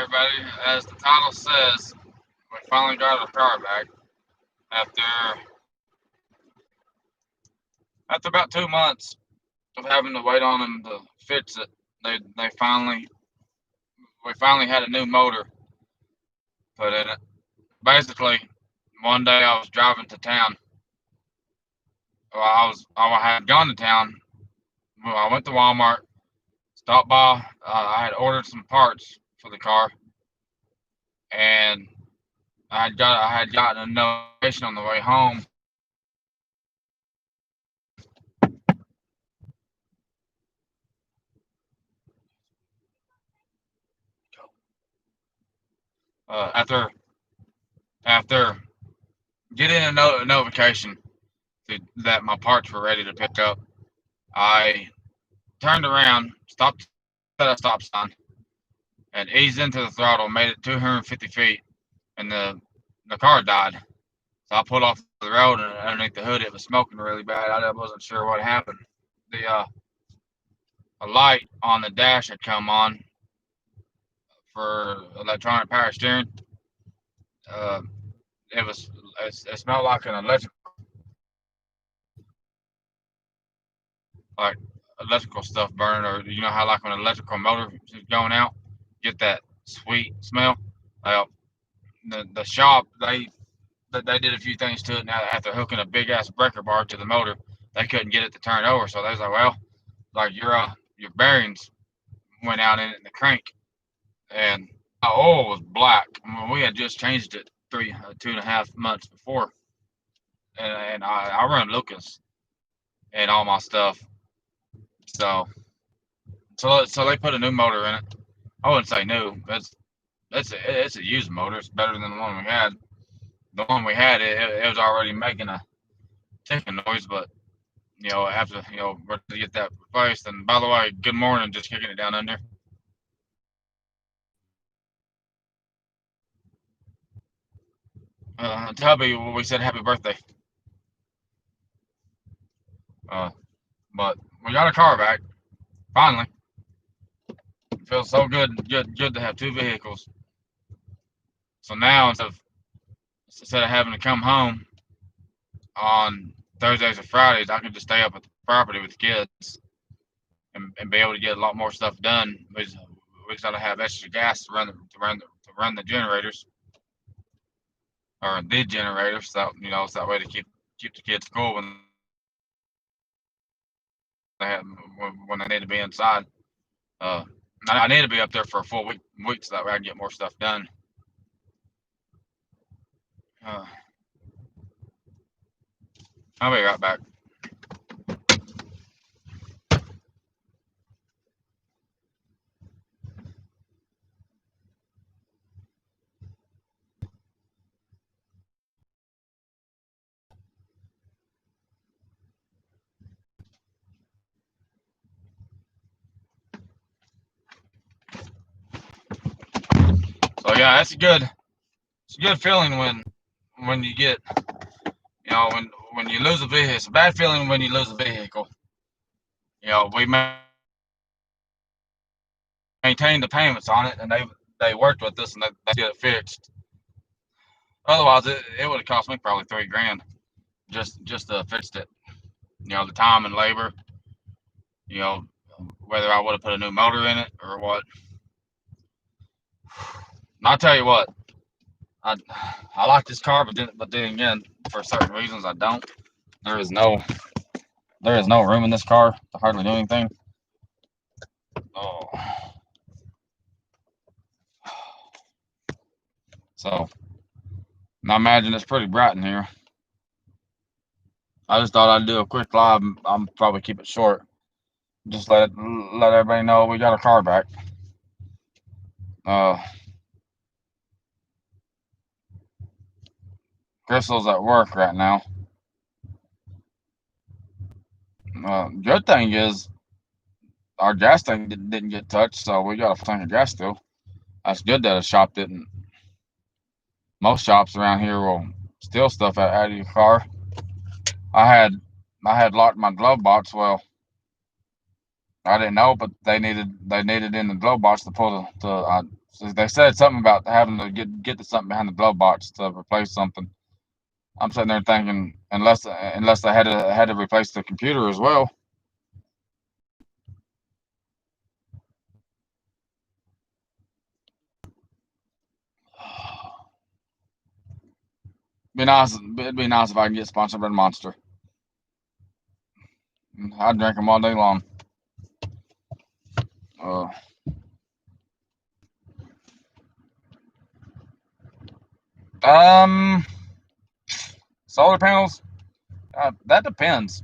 everybody. As the title says, we finally got our car back after about 2 months of having to wait on them to fix it. They finally we finally had a new motor put in it. Basically, one day I was driving to town. Well, I had gone to town. Well, I went to Walmart, stopped by. I had ordered some parts for the car, and I had gotten a notification on the way home. After getting a notification that my parts were ready to pick up, I turned around, stopped at a stop sign, and eased into the throttle. Made it 250 feet, and the car died. So I pulled off the road, and underneath the hood, it was smoking really bad. I wasn't sure what happened. The A light on the dash had come on for electronic power steering. Uh, it smelled like an like electrical stuff burning, or you know how like when an electrical motor is going out, get that sweet smell. Well, the shop they did a few things to it. Now after hooking a big ass breaker bar to the motor, they couldn't get it to turn over. So they was like, well, like your bearings went out in it in the crank, and our oil was black. I mean, we had just changed it 2.5 months before, and I run Lucas and all my stuff. So so they put a new motor in it. I wouldn't say new. It's a used motor. It's better than the one we had. The one we had, it was already making a ticking noise, but after we're to get that replaced. And by the way, good morning. Just kicking it down under. Tubby, we said happy birthday. Uh, but we got a car back finally. It feels so good to have two vehicles. So now instead of having to come home on Thursdays or Fridays, I can just stay up at the property with the kids and be able to get a lot more stuff done. We just gotta have extra gas to run the generators or the generators. So it's that way to keep the kids cool they have when they need to be inside. Uh, I need to be up there for a full week so that way I can get more stuff done. Uh, I'll be right back. So yeah, it's a good feeling when you get when you lose a vehicle. It's a bad feeling when you lose a vehicle. We maintained the payments on it, and they worked with us and they get it fixed. Otherwise, it would have cost me probably $3,000 just to fix it. The time and labor. You know, whether I would have put a new motor in it or what. And I'll tell you what, I I like this car, but then again, for certain reasons, I don't. There is no there is no room in this car to hardly do anything. Oh, so I imagine it's pretty bright in here. I just thought I'd do a quick live. I'm probably keep it short. Just let everybody know we got our car back. Uh, Crystal's at work right now. Good thing is our gas tank didn't get touched, so we got a full tank of gas still. That's good that a shop didn't. Most shops around here will steal stuff out of your car. I had I had locked my glove box. Well, I didn't know, but they needed in the glove box to pull the So they said something about having to get to something behind the glove box to replace something. I'm sitting there thinking, unless they had to replace the computer as well. It'd be nice if I can get sponsored by Monster. I'd drink them all day long. Uh, um, Solar panels. That depends.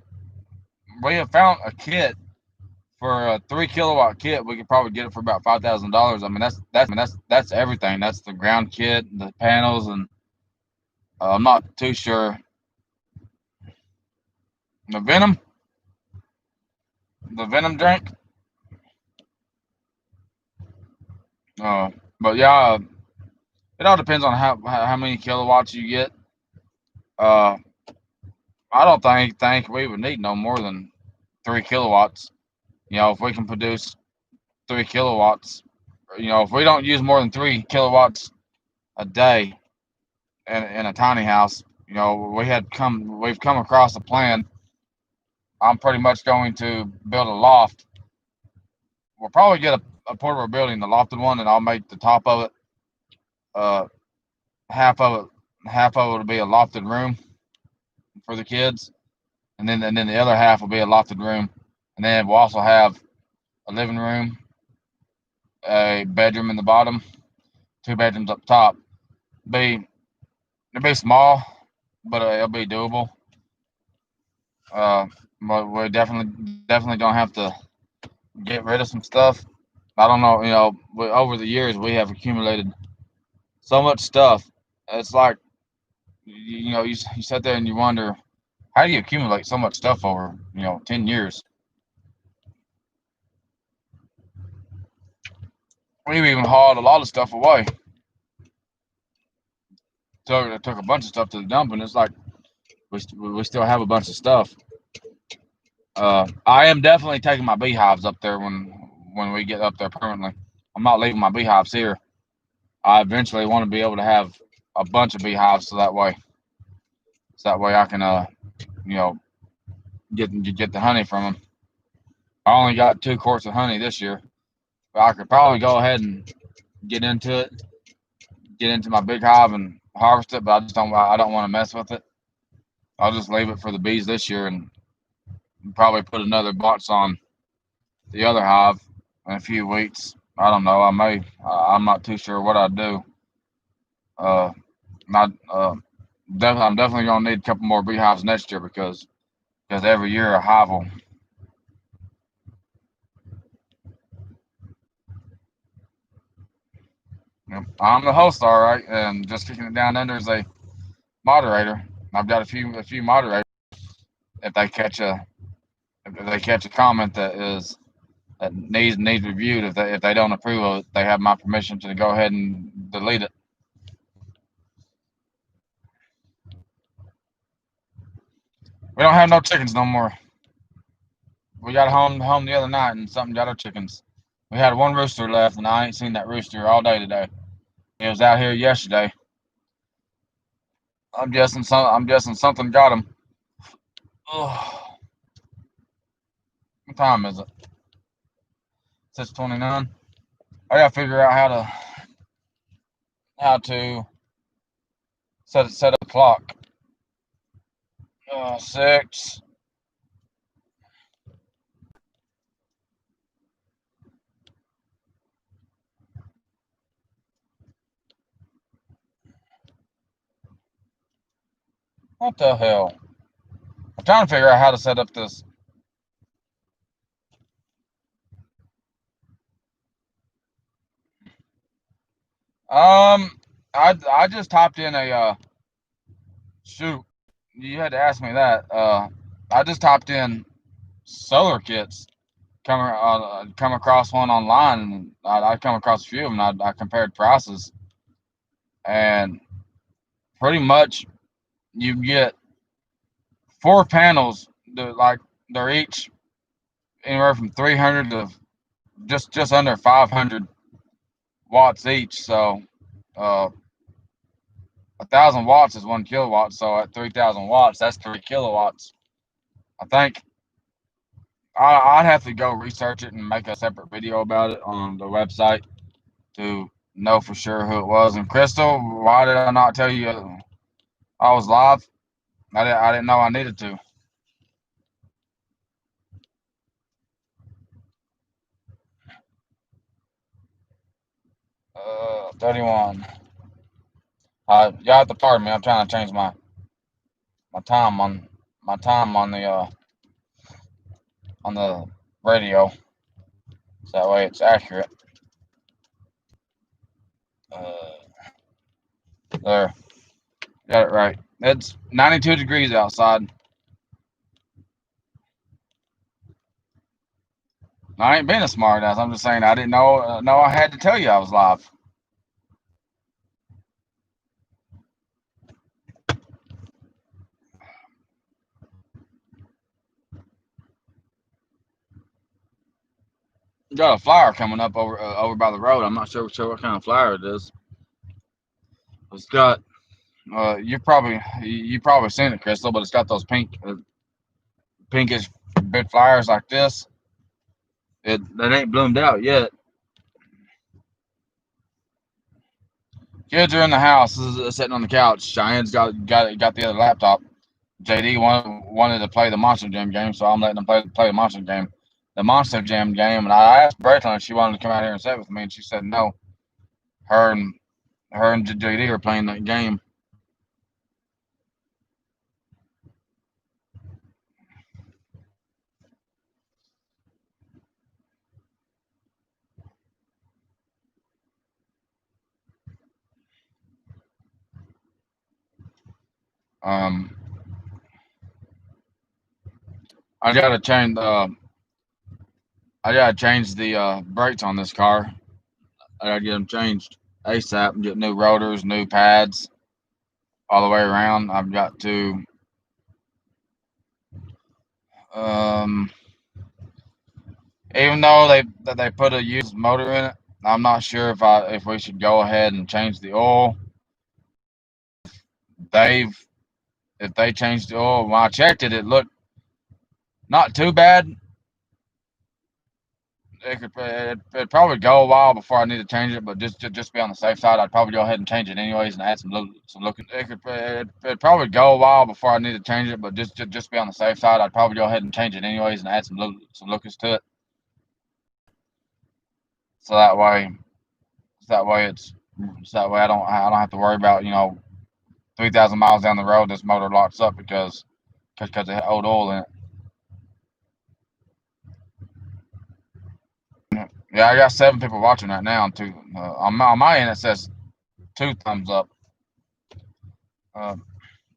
We have found a kit for a 3 kilowatt kit. We could probably get it for about $5,000. I mean, that's everything. That's the ground kit, the panels, and I'm not too sure. The Venom, the Venom drink. Uh, but yeah, it all depends on how many kilowatts you get. Uh, I don't think we would need no more than 3 kilowatts. If we can produce 3 kilowatts, if we don't use more than 3 kilowatts a day in a tiny house, we've come across a plan. I'm pretty much going to build a loft. We'll probably get a portable building, the lofted one, and I'll make the top of it. Uh, half of it will be a lofted room for the kids, and then the other half will be a lofted room, and then we'll also have a living room, a bedroom in the bottom, 2 bedrooms up top. Be It'll be small, but it'll be doable. But we're definitely gonna have to get rid of some stuff. I don't know, over the years we have accumulated so much stuff. It's like you sit there and you wonder, how do you accumulate so much stuff over 10 years? We've even hauled a lot of stuff away. Took a bunch of stuff to the dump, and it's like we still have a bunch of stuff. I am definitely taking my beehives up there when we get up there permanently. I'm not leaving my beehives here. I eventually want to be able to have a bunch of beehives, so that way I can you know get the honey from them. I only got 2 quarts of honey this year, but I could probably go ahead and get into it, get into my big hive and harvest it. But I don't want to mess with it. I'll just leave it for the bees this year and probably put another box on the other hive in a few weeks. I don't know. I may. I'm not too sure what I'd do. Uh, not. I'm definitely gonna need a couple more beehives next year because every year a hive will. I'm the host, all right, and just kicking it down under is a moderator. I've got a few moderators. If they catch a if they catch a comment that needs reviewed, if they don't approve of it, they have my permission to go ahead and delete it. We don't have no chickens no more. We got home the other night and something got our chickens. We had one rooster left, and I ain't seen that rooster all day today. He was out here yesterday. I'm guessing something got him. Oh, what time is it? 6:29. I gotta figure out how to set a clock. 6. What the hell? I'm trying to figure out how to set up this. I just typed in shoot. You had to ask me that. I just typed in solar kits. Come across one online, and I come across a few of them. And I compared prices, and pretty much you get 4 panels. They're each anywhere from 300 to just under 500 watts each. So, 1,000 watts is 1 kilowatt. So at 3,000 watts, that's 3 kilowatts. I think I'd have to go research it and make a separate video about it on the website to know for sure who it was. And Crystal, why did I not tell you I was live? I didn't know I needed to. 31. You have to pardon me. I'm trying to change my time on the radio, so that way it's accurate. There, got it right. It's 92 degrees outside. I ain't being a smart ass. I'm just saying I didn't know I had to tell you I was live. Got a flyer coming up over by the road. I'm not sure what kind of flyer it is. It's got you probably seen it, Crystal, but it's got those pinkish big flyers like this. It ain't bloomed out yet. Kids are in the house, sitting on the couch. Cheyenne's got the other laptop. JD wanted to play the Monster Jam game, so I'm letting him play the Monster Jam, and I asked Braylon if she wanted to come out here and sit with me, and she said no. Her and JD are playing that game. I gotta change the brakes on this car. I gotta get them changed ASAP and get new rotors, new pads, all the way around. I've got to even though they put a used motor in it, I'm not sure if we should go ahead and change the oil. If they changed the oil, when I checked it, it looked not too bad. It'd probably go a while before I need to change it, but just be on the safe side, I'd probably go ahead and change it anyways and add some looking. It'd probably go a while before I need to change it, but just be on the safe side, I'd probably go ahead and change it anyways and add some lookers to it. So that way I don't have to worry about 3,000 miles down the road this motor locks up because of old oil in it. Yeah, I got 7 people watching right now. On my end, it says 2 thumbs up.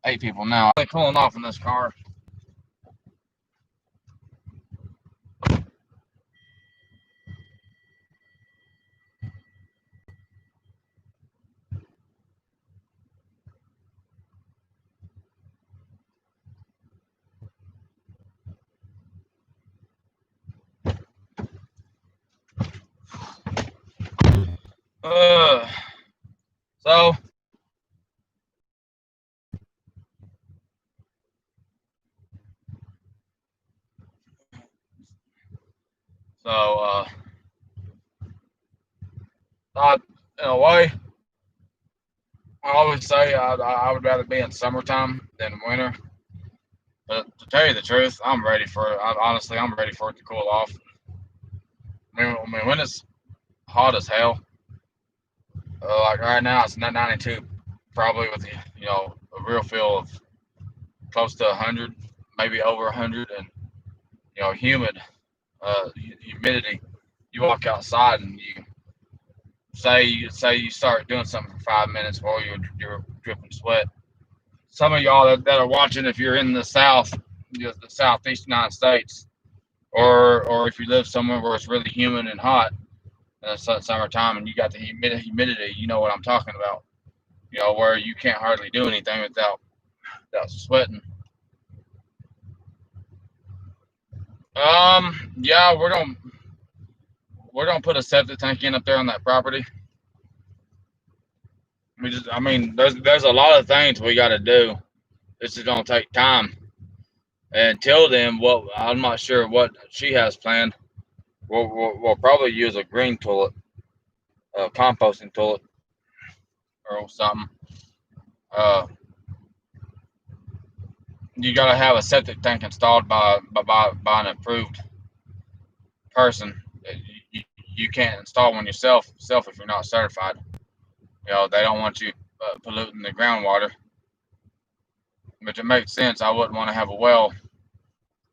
8 people now. They're cooling off in this car. Uh, so so in a way, I always say I would rather be in summertime than winter. But to tell you the truth, I'm ready for it. Honestly, I'm ready for it to cool off. I mean when it's hot as hell, like right now, it's 92, probably with a real feel of close to 100, maybe over 100, and humid, humidity. You walk outside and you say you start doing something for 5 minutes while you're dripping sweat. Some of y'all that are watching, if you're in the South, the Southeast United States, or if you live somewhere where it's really humid and hot in the summertime, and you got the humidity, you know what I'm talking about. Where you can't hardly do anything without sweating. Yeah, we're gonna put a septic tank in up there on that property. I mean, there's a lot of things we got to do. This is gonna take time. And until then, what I'm not sure what she has planned. We'll probably use a green toilet, a composting toilet, or something. Uh, you got to have a septic tank installed by an approved person. You, you can't install one yourself if you're not certified. They don't want you polluting the groundwater, which it makes sense. I wouldn't want to have a well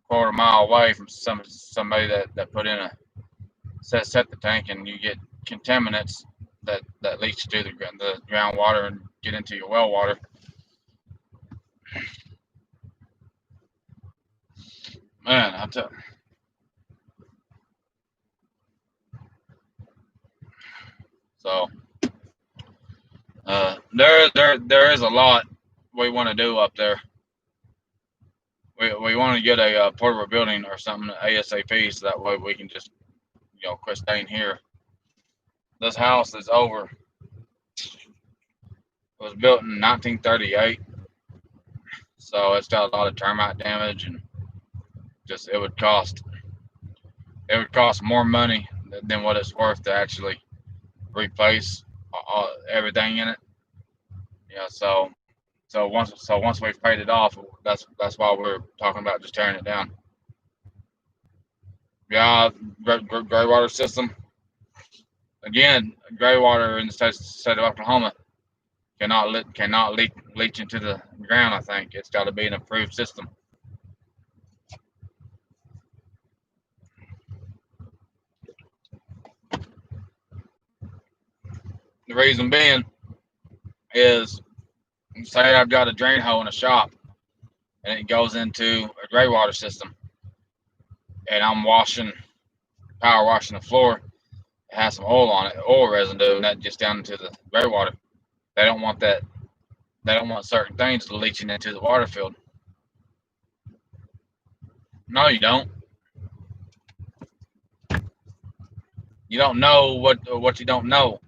quarter mile away from somebody that put in a septic tank and you get contaminants that leach to the groundwater and get into your well water. Man, I tell. So there is a lot we want to do up there. We want to get a portable building or something ASAP, so that way we can just quit staying here. This house is over. It was built in 1938, so it's got a lot of termite damage, and just it would cost more money than what it's worth to actually replace everything in it. So once we've paid it off, that's why we're talking about just tearing it down. Yeah, gray water system. Again, gray water in the state of Oklahoma cannot leach into the ground. I think it's got to be an approved system. The reason being is, say I've got a drain hole in a shop and it goes into a gray water system, and I'm power washing the floor. It has some oil on it, oil residue, and that just down into the gray water. They don't want that. They don't want certain things leaching into the water field. No, you don't. You don't know what you don't know.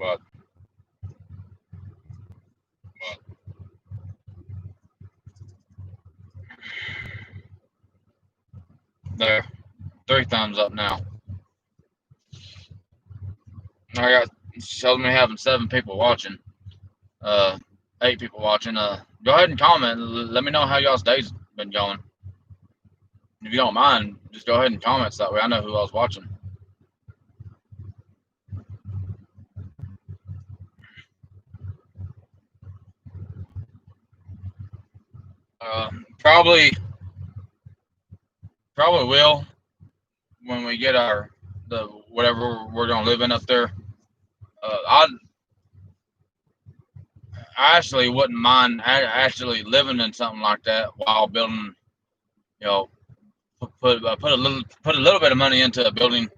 But there, 3 thumbs up now. I got shows me having 7 people watching. 8 people watching. Go ahead and comment. Let me know how y'all's days been going. If you don't mind, just go ahead and comment so that way I know who I was watching. Probably will when we get the whatever we're gonna live in up there. I actually wouldn't mind actually living in something like that while building. You know, put a little bit of money into a building,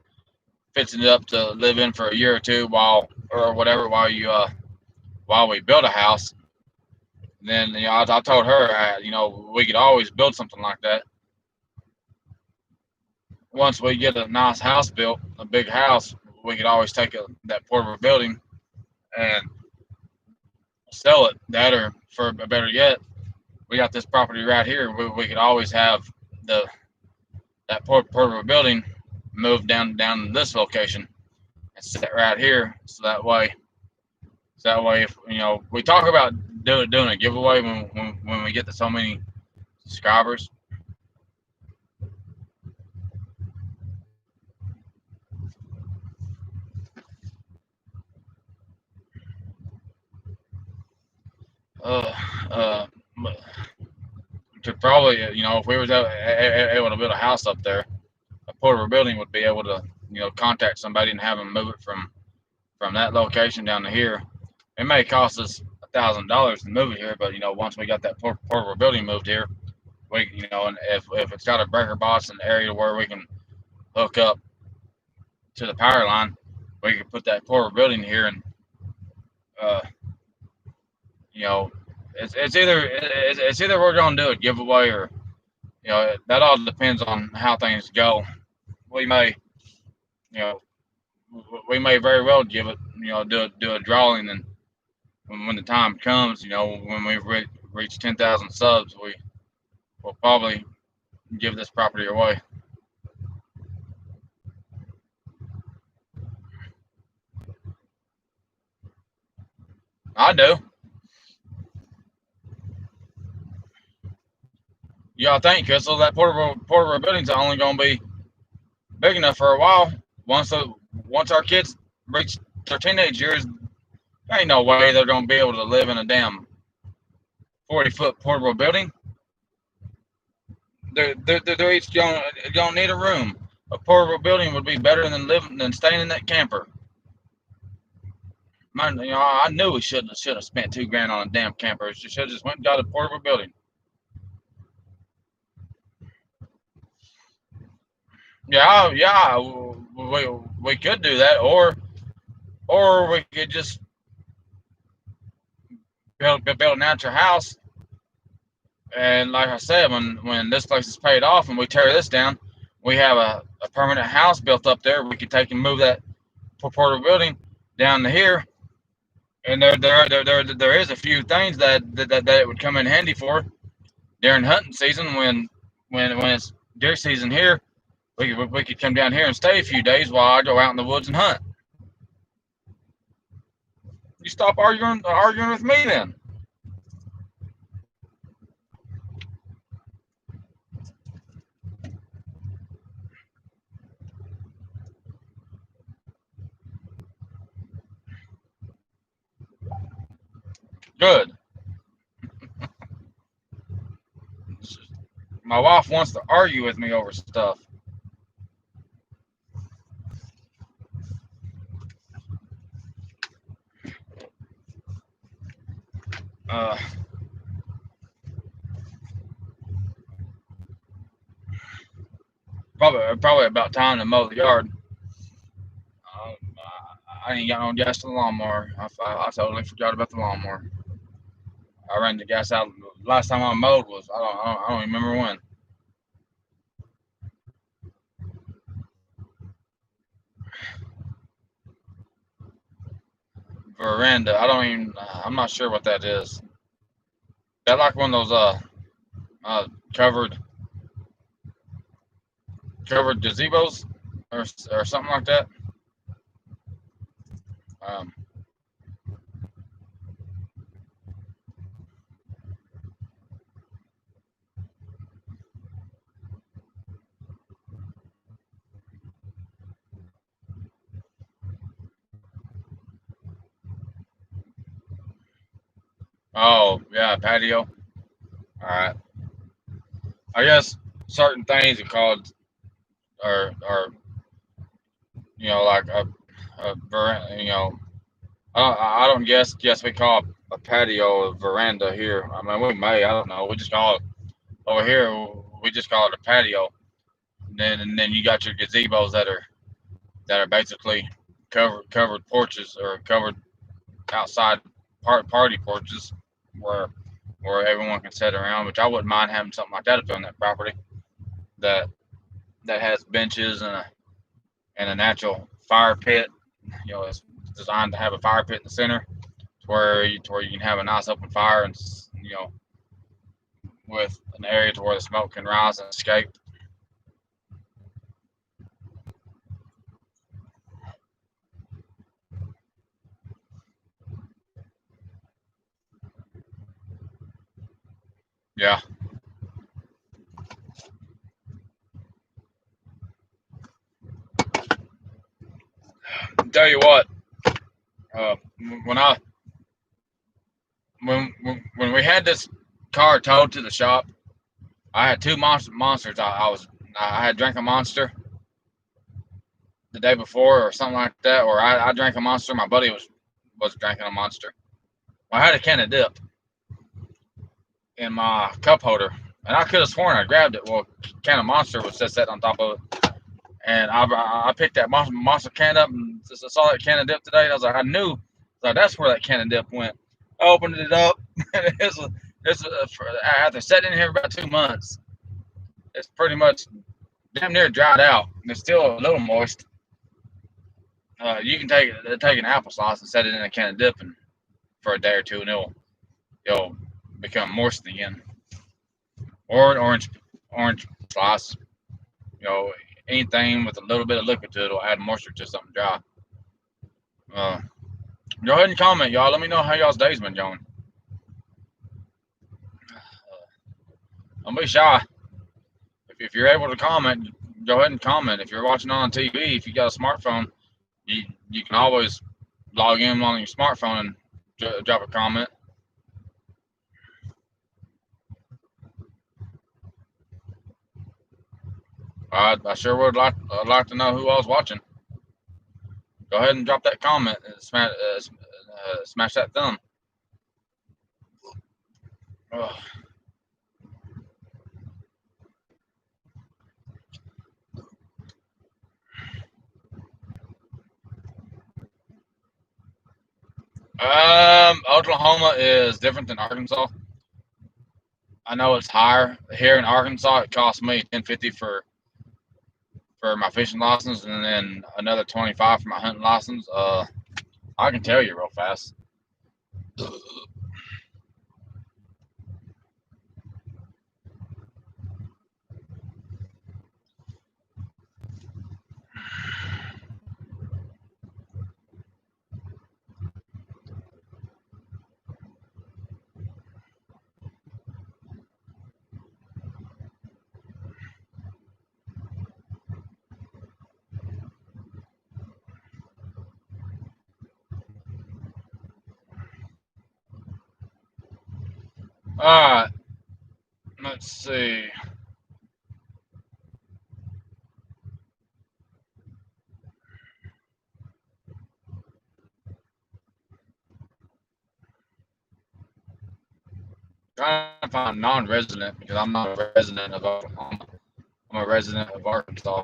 fixing it up to live in for a year or two or whatever while we build a house. Then I told her we could always build something like that once we get a nice house built, a big house. We could always take that portable building and sell it. That, or for better yet, we got this property right here. We could always have that portable building moved down this location and sit right here. So that way, if we talk about doing a giveaway when we get to so many subscribers. Uh, uh, to probably, if we was able to build a house up there, a portable building would be able to, contact somebody and have them move it from that location down to here. It may cost us $1,000 to move it here, but once we got that portable building moved here, and if it's got a breaker box in the area where we can hook up to the power line, we can put that portable building here, and uh, you know, it's either we're gonna do a giveaway That all depends on how things go. We may, you know, we may very well give it, do a drawing, and when the time comes, when we reach 10,000 subs, we will probably give this property away. I do. Yeah, I think because so that portable building's only going to be big enough for a while. Once our kids reach their teenage years, there ain't no way they're going to be able to live in a damn 40-foot portable building. They're each going to need a room. A portable building would be better than staying in that camper. Man, I knew we should have spent $2 grand on a damn camper. We should have just went and got a portable building. Yeah, we could do that, or we could just build a natural house. And like I said, when this place is paid off and we tear this down, we have a permanent house built up there. We could take and move that portable building down to here. And there is a few things that it would come in handy for during hunting season when it's deer season here. We could come down here and stay a few days while I go out in the woods and hunt. You stop arguing with me then. Good. My wife wants to argue with me over stuff. Uh, probably about time to mow the yard. Um, I ain't got no gas to the lawnmower. I totally forgot about the lawnmower. I ran the gas out. Last time I mowed was I don't even remember when. Veranda. I don't even. I'm not sure what that is. That like one of those uh covered gazebos or something like that. Um, oh yeah, patio. All right. I guess certain things are called or like I don't guess we call a patio a veranda here. I mean we may, I don't know. We just call it over here. We just call it a patio. And then you got your gazebos that are basically covered porches or covered outside party porches where everyone can sit around. Which I wouldn't mind having something like that up on that property that has benches and a natural fire pit. It's designed to have a fire pit in the center to where you can have a nice open fire and with an area to where the smoke can rise and escape. Yeah. Tell you what, uh, when I when we had this car towed to the shop, I had two monsters. I had drank a monster the day before or something like that, or I drank a monster. My buddy was drinking a monster. I had a can of dip in my cup holder, and I could have sworn I grabbed it. Well, can of monster was just set on top of it, and I picked that monster can up and saw that can of dip today. And I was like, I knew, like that's where that can of dip went. I opened it up, and it's after sitting in here about 2 months. it's pretty much damn near dried out. It's still a little moist. You can take an apple slice and set it in a can of dipping for a day or two, and it'll become moist again. Or an orange slice. You know, anything with a little bit of liquid to it will add moisture to something dry. Uh, Go ahead and comment, y'all. Let me know how y'all's day's been going. Don't be shy. If you're able to comment, go ahead and comment. If you're watching on TV, if you got a smartphone, you can always log in on your smartphone and drop a comment. I sure would like to know who I was watching. Go ahead and drop that comment and smash that thumb. Ugh. Oklahoma is different than Arkansas. I know it's higher here in Arkansas. It cost me $10.50 for my fishing license, and then another $25 for my hunting license. I can tell you real fast. All right, let's see. Trying to find non-resident because I'm not a resident of Oklahoma. I'm a resident of Arkansas.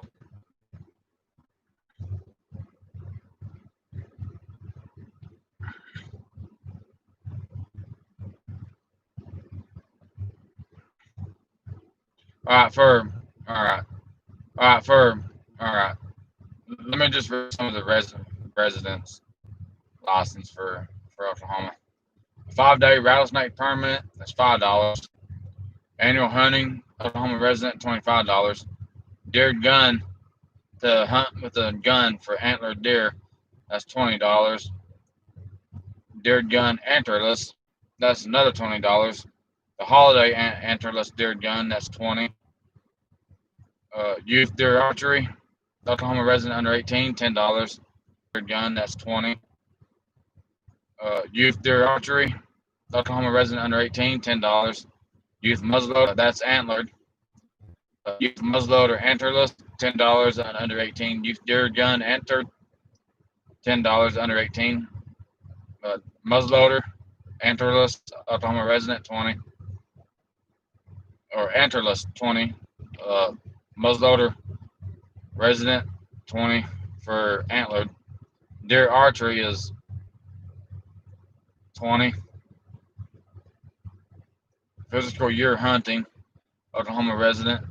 All right, for all right, all right, for all right. Let me just read some of the residents license for Oklahoma. 5-day rattlesnake permit, that's $5. Annual hunting, Oklahoma resident, $25. Deer gun, to hunt with a gun for antlered deer, that's $20. Deer gun antlerless, that's another $20. The holiday antlerless deer gun, that's $20. Youth deer archery, Oklahoma resident under 18, $10. Deer gun, that's $20. Youth deer archery, Oklahoma resident under 18, $10. Youth muzzleloader, that's antlered. Youth muzzleloader antlerless, $10 and under 18. Youth deer gun antlered, $10 under 18. Muzzleloader antlerless, Oklahoma resident, 20. Or antlerless, 20. Muzzleloader resident, 20 for antlered. Deer archery is 20. Physical year hunting, Oklahoma resident,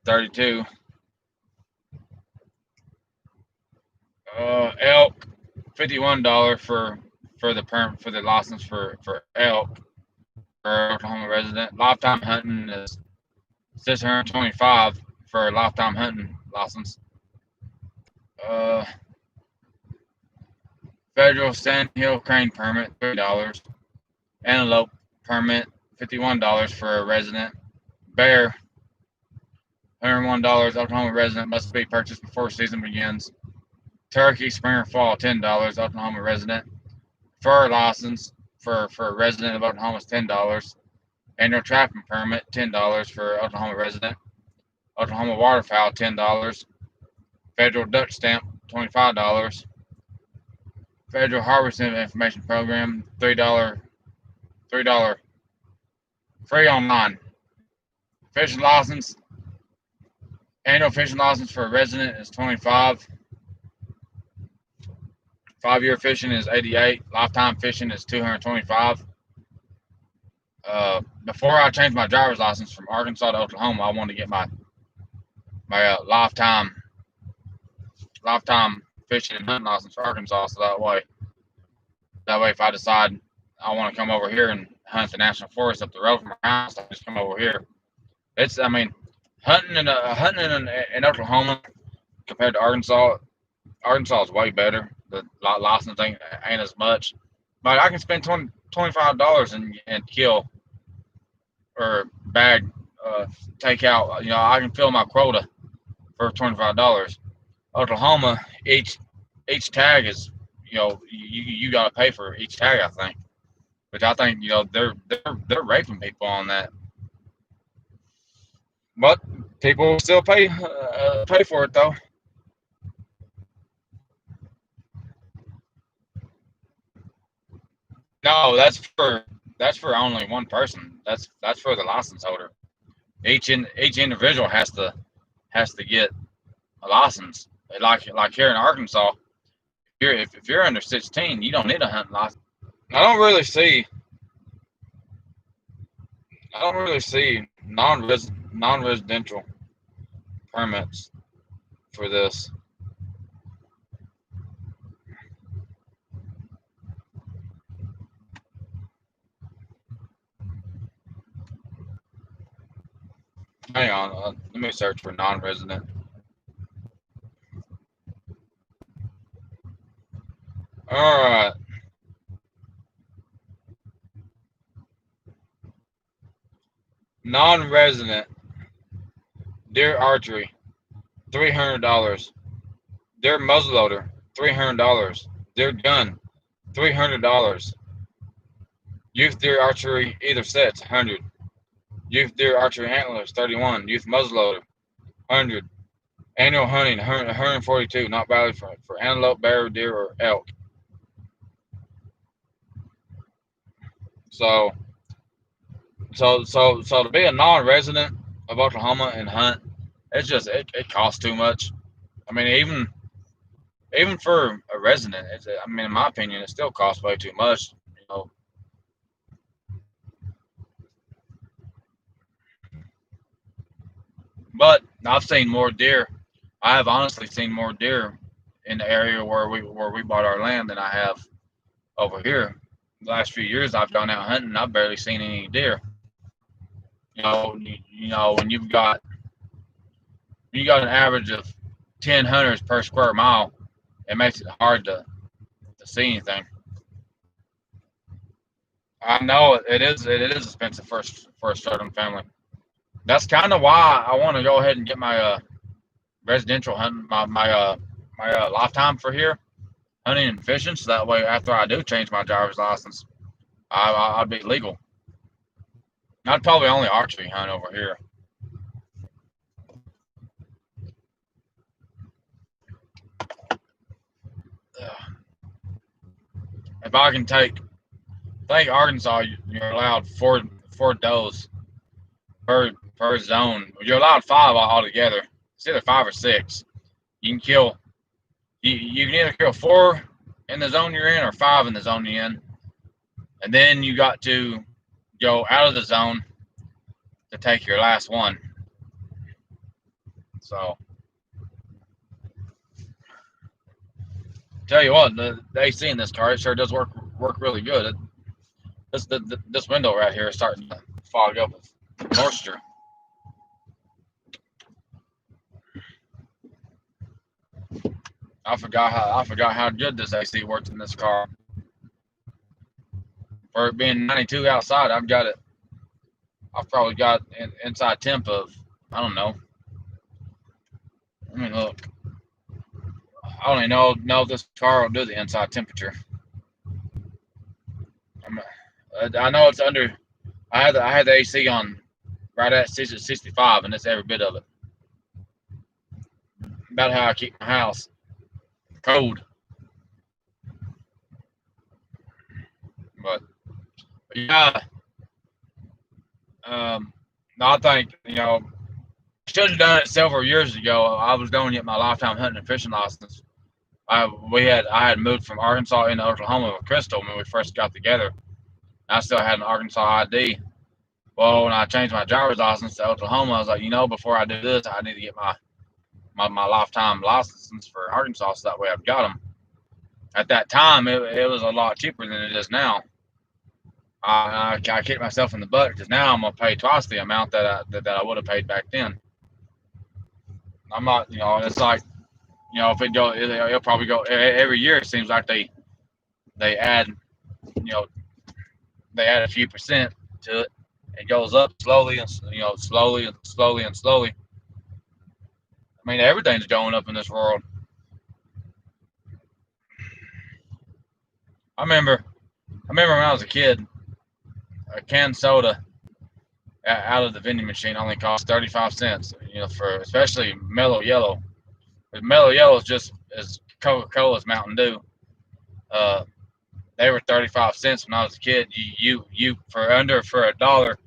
32. Elk, $51 for the license for elk for Oklahoma resident. Lifetime hunting is $625 for a lifetime hunting license. Federal sandhill crane permit, $3. Antelope permit, $51 for a resident. Bear, $101. Oklahoma resident must be purchased before season begins. Turkey, spring or fall, $10. Oklahoma resident. Fur license for a resident of Oklahoma is $10. Annual trapping permit, $10 for Oklahoma resident. Oklahoma waterfowl, $10. Federal duck stamp, $25. Federal harvesting information program, $3. Free online. Fishing license. Annual fishing license for a resident is $25. 5-year fishing is $88. Lifetime fishing is $225. Before I changed my driver's license from Arkansas to Oklahoma, I wanted to get my my lifetime fishing and hunting license for Arkansas. So that way, if I decide I want to come over here and hunt the national forest up the road from my house, I just come over here. I mean, hunting in Oklahoma compared to Arkansas, Arkansas is way better. The license ain't as much. But I can spend $25 and kill or bag, take out. I can fill my quota for $25. Oklahoma, each tag is, you got to pay for each tag. I think, which I think they're raping people on that. But people still pay for it though. No, that's for only one person. That's for the license holder. Each individual has to get a license. Like here in Arkansas, if you're under 16, you don't need a hunting license. I don't really see I don't really see non-residential permits for this. Hang on, let me search for non-resident. All right, non-resident deer archery, $300. Deer muzzleloader, $300. Deer gun, $300. Youth deer archery either sets, 100. Youth deer archery antlers, 31. Youth muzzleloader, 100. Annual hunting, 142. Not valid for antelope, bear, deer, or elk. So, so to be a non-resident of Oklahoma and hunt, it costs too much. I mean, even for a resident, I mean, in my opinion, it still costs way too much. You know, but I've seen more deer. I have honestly seen more deer in the area where we bought our land than I have over here. The last few years, I've gone out hunting. I've barely seen any deer. When you got an average of 10 hunters per square mile, it makes it hard to see anything. I know it is expensive for a starting family. That's kind of why I want to go ahead and get my residential hunting my lifetime for here hunting and fishing, so that way after I do change my driver's license, I'd be legal. I'd probably only archery hunt over here. If I can I think Arkansas, you're allowed four does per zone. You're allowed five altogether. It's either five or six. You can kill. You can either kill four in the zone you're in or five in the zone you're in, and then you got to go out of the zone to take your last one. So tell you what, the AC in this car, it sure does work really good. This window right here is starting to fog up with moisture. I forgot how good this AC works in this car. For it being 92 outside, I've probably got inside temp of, I don't know. I mean, look, I don't even know if this car will do the inside temperature. I know it's under. I had the AC on right at 65, and it's every bit of it. About how I keep my house cold. But yeah, no, I think should have done it several years ago. I was going to get my lifetime hunting and fishing license. I had moved from Arkansas into Oklahoma with Crystal when we first got together. I still had an Arkansas ID. Well, when I changed my driver's license to Oklahoma, I was like, before I do this, I need to get my lifetime license for Arkansas, so that way I've got them. At that time, it was a lot cheaper than it is now. I kicked myself in the butt because now I'm gonna pay twice the amount that I would have paid back then. I'm not, it's like, if it'll probably go every year. It seems like they add, you know, they add a few percent to it. It goes up slowly and slowly and slowly and slowly. I mean, everything's going up in this world. I remember when I was a kid, a canned soda out of the vending machine only cost 35 cents. For especially Mellow Yellow. But Mellow Yellow is just as Coca-Cola's Mountain Dew. Uh, they were 35 cents when I was a kid. You for a dollar,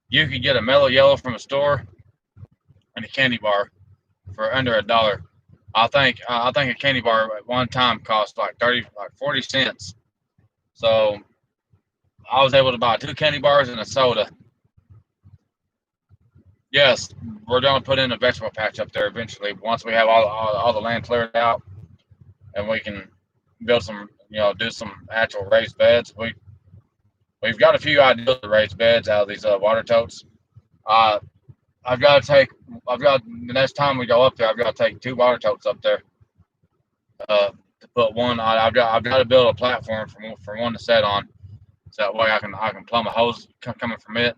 you could get a Mellow Yellow from a store and a candy bar for under a dollar. I think a candy bar at one time cost like 40 cents. So I was able to buy two candy bars and a soda. Yes, we're gonna put in a vegetable patch up there eventually once we have all the land cleared out and we can build some, do some actual raised beds. We've got a few ideas to raise beds out of these water totes. Uh, I've got to take. I've got the next time we go up there. I've got to take two water totes up there to put one. I've got to build a platform for one to set on, so that way I can plumb a hose coming from it,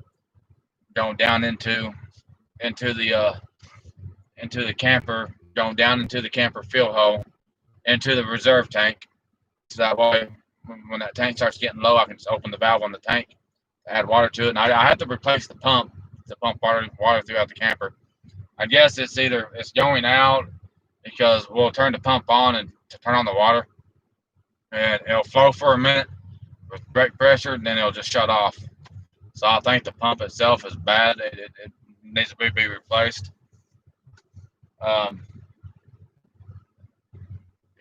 going down into the camper, going down into the camper fill hole, into the reserve tank. So that way, when that tank starts getting low, I can just open the valve on the tank, add water to it, and I have to replace the pump to pump water throughout the camper. I guess it's going out because we'll turn the pump on and to turn on the water, and it'll flow for a minute with great pressure, and then it'll just shut off. So I think the pump itself is bad. It needs to be replaced. Um,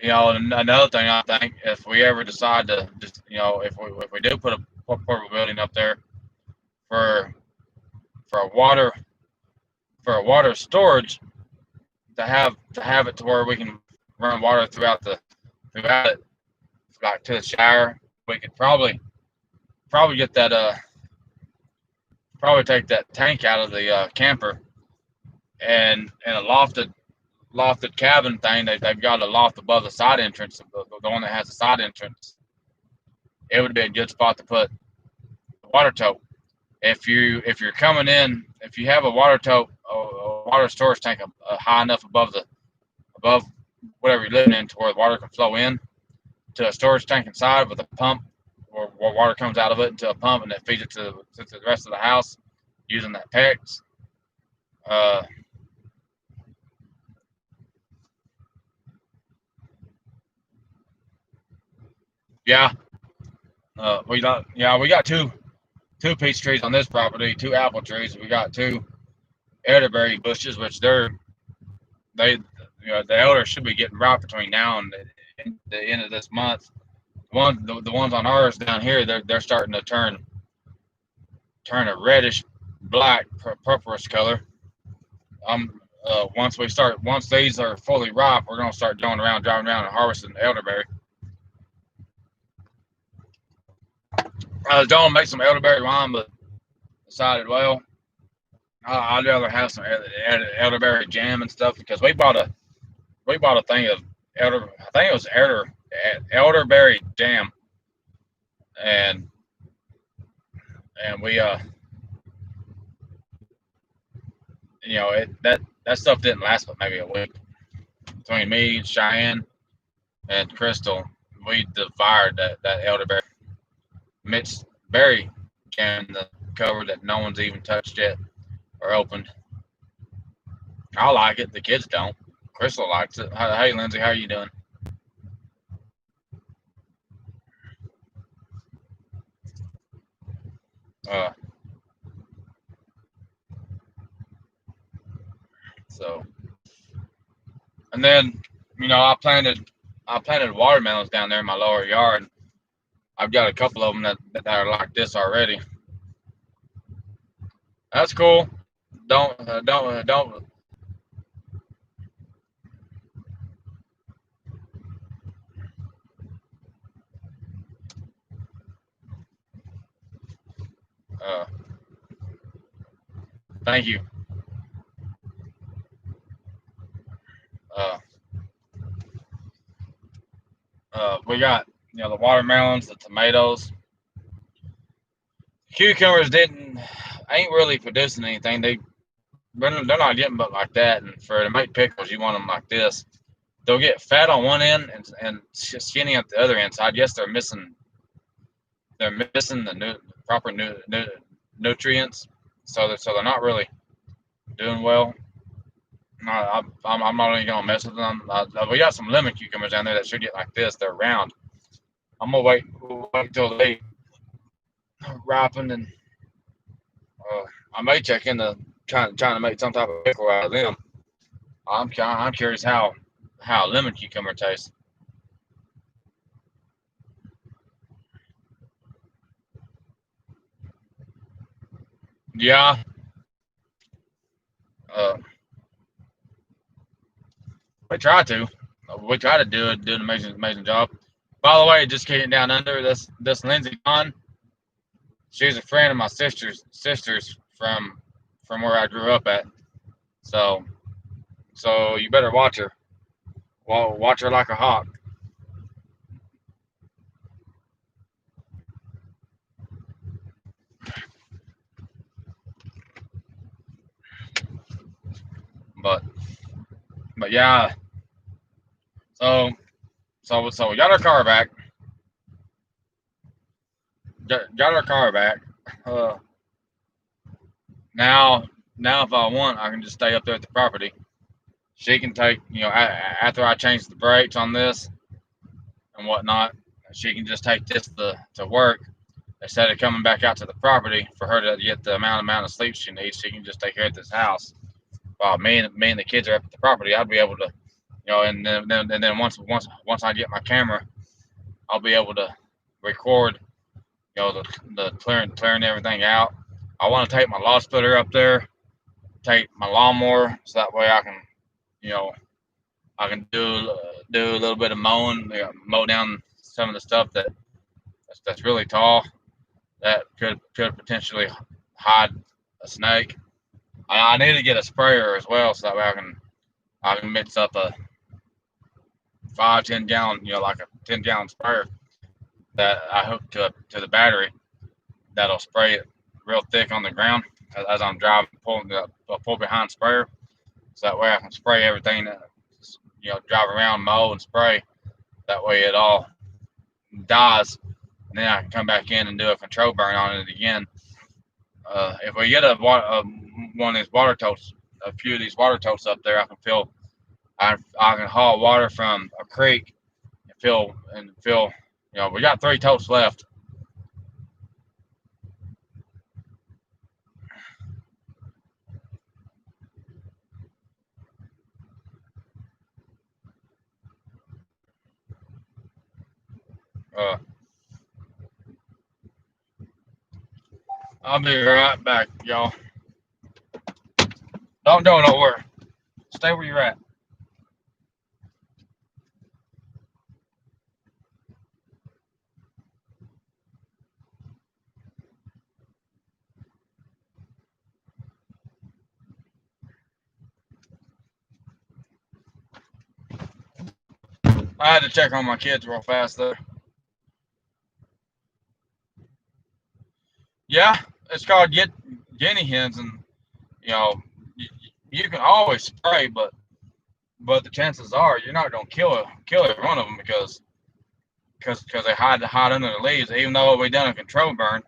another thing I think, if we ever decide to just, if we do put a portable building up there for for a water storage, to have it to where we can run water throughout it, like to the shower. We could probably get that probably take that tank out of the camper, and a lofted cabin thing. They've got a loft above the side entrance, the one that has the side entrance. It would be a good spot to put the water tote. If you're coming in, if you have a water tote, a water storage tank high enough above whatever you're living in, to where the water can flow in to a storage tank inside with a pump, where water comes out of it into a pump and it feeds it to the rest of the house using that PEX. Uh, yeah, we got two peach trees on this property, two apple trees. We got two elderberry bushes, which they the elders should be getting ripe between now and the end of this month. The ones on ours down here, they're starting to turn a reddish black purplish color. Once these are fully ripe, we're gonna start driving around and harvesting elderberry. I was going to make some elderberry wine, but decided, well, I'd rather have some elderberry jam and stuff, because we bought a thing of I think it was elderberry jam, and we that stuff didn't last but maybe a week. Between me, Cheyenne, and Crystal, we devoured that elderberry mixed berry jam in the cover that no one's even touched yet or opened. I like it. The kids don't. Crystal likes it. Hey, Lindsay, how are you doing? Uh, so, and then, I planted watermelons down there in my lower yard. I've got a couple of them that are like this already. That's cool. Don't Uh, thank you. Uh, we got the watermelons, the tomatoes, cucumbers didn't ain't really producing anything. They're not getting but like that. And for to make pickles, you want them like this. They'll get fat on one end and skinny at the other end. So I guess they're missing the proper nutrients. So they're not really doing well. No, I'm not even gonna mess with them. We got some lemon cucumbers down there that should get like this. They're round. I'm gonna wait until they ripen, and uh, I may check into trying to make some type of pickle out of them. I'm curious how lemon cucumber tastes. Yeah, uh, we try to. We try to do an amazing job. By the way, just getting down under this Lindsay Kahn. She's a friend of my sister's from where I grew up at. So so you better watch her. Well, watch her like a hawk. But but yeah. So so we got our car back. Got our car back. Uh, now now if I want, I can just stay up there at the property. She can take after I change the brakes on this and whatnot. She can just take this to work instead of coming back out to the property for her to get the amount of sleep she needs. She can just take care of this house while me and the kids are up at the property. I'd be able to, and then once I get my camera, I'll be able to record, the clearing everything out. I want to take my lawn splitter up there, take my lawnmower, so that way you know, I can do a little bit of mowing, mow down some of the stuff that's really tall that could potentially hide a snake. I need to get a sprayer as well, so that way I can mix up a 5 10 gallon, like a 10 gallon sprayer that I hook to the battery that'll spray it real thick on the ground as I'm driving, pulling the pull behind sprayer, so that way I can spray everything that drive around, mow and spray. That way it all dies, and then I can come back in and do a control burn on it again. If we get one of these water totes, a few of these water totes up there, I can haul water from a creek and fill. We got 3 totes left. Uh, I'll be right back, y'all. Don't go nowhere. Stay where you're at. I had to check on my kids real fast there. Yeah, it's called guinea hens, and you know you, you can always spray, but the chances are you're not gonna kill every one of them because they hide under the leaves. Even though we done a control burn,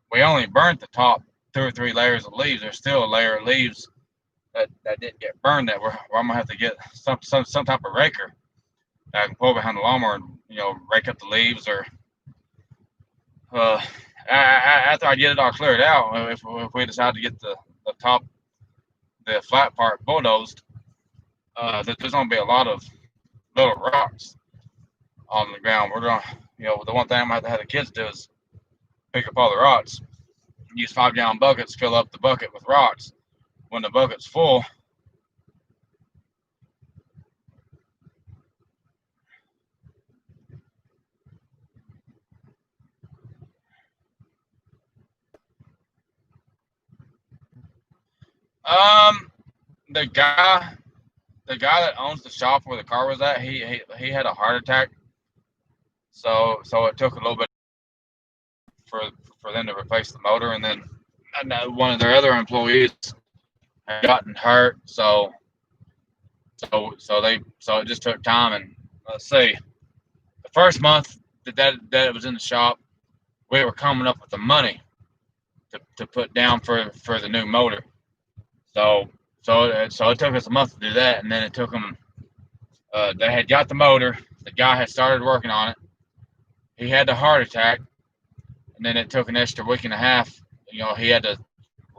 we only burnt the top 2 or 3 layers of leaves. There's still a layer of leaves that didn't get burned that where I'm gonna have to get some type of raker that I can pull behind the lawnmower and rake up the leaves, or uh, after I get it all cleared out, if we decide to get the top, the flat part bulldozed, there's gonna be a lot of little rocks on the ground. We're gonna, the one thing I'm gonna have to have the kids do is pick up all the rocks. Use 5 gallon buckets, fill up the bucket with rocks. When the bucket's full, Um, the guy, the guy that owns the shop where the car was at, he had a heart attack. So it took a little bit for for them to replace the motor, and then one of their other employees had gotten hurt. So it just took time. And let's see, the first month that it was in the shop, we were coming up with the money to put down for the new motor. So so it took us a month to do that, and then it took them. They had got the motor. The guy had started working on it. He had the heart attack, and then it took an extra week and a half. He had to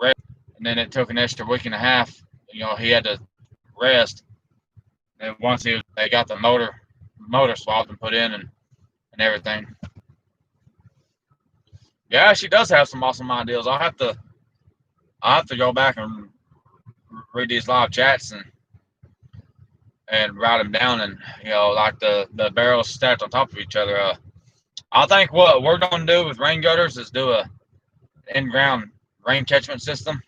rest, and then it took an extra week and a half. He had to rest. And once they got the motor swapped and put in and everything. Yeah, she does have some awesome ideas. I'll have to go back and read these live chats and write them down, and like the barrels stacked on top of each other. I think what we're going to do with rain gutters is do a in-ground rain catchment system.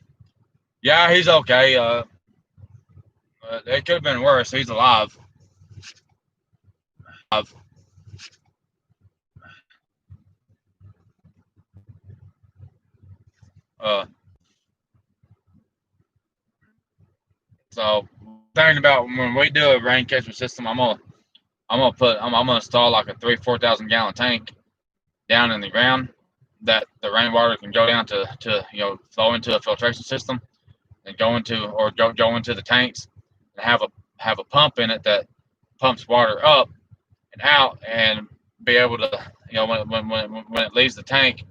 Yeah, he's okay. It could have been worse. He's alive. Uh, so thinking about when we do a rain catchment system, I'm gonna install like a 3-4 thousand gallon tank down in the ground that the rainwater can go down to flow into a filtration system and go into the tanks and have a pump in it that pumps water up and out and be able to when it leaves the tank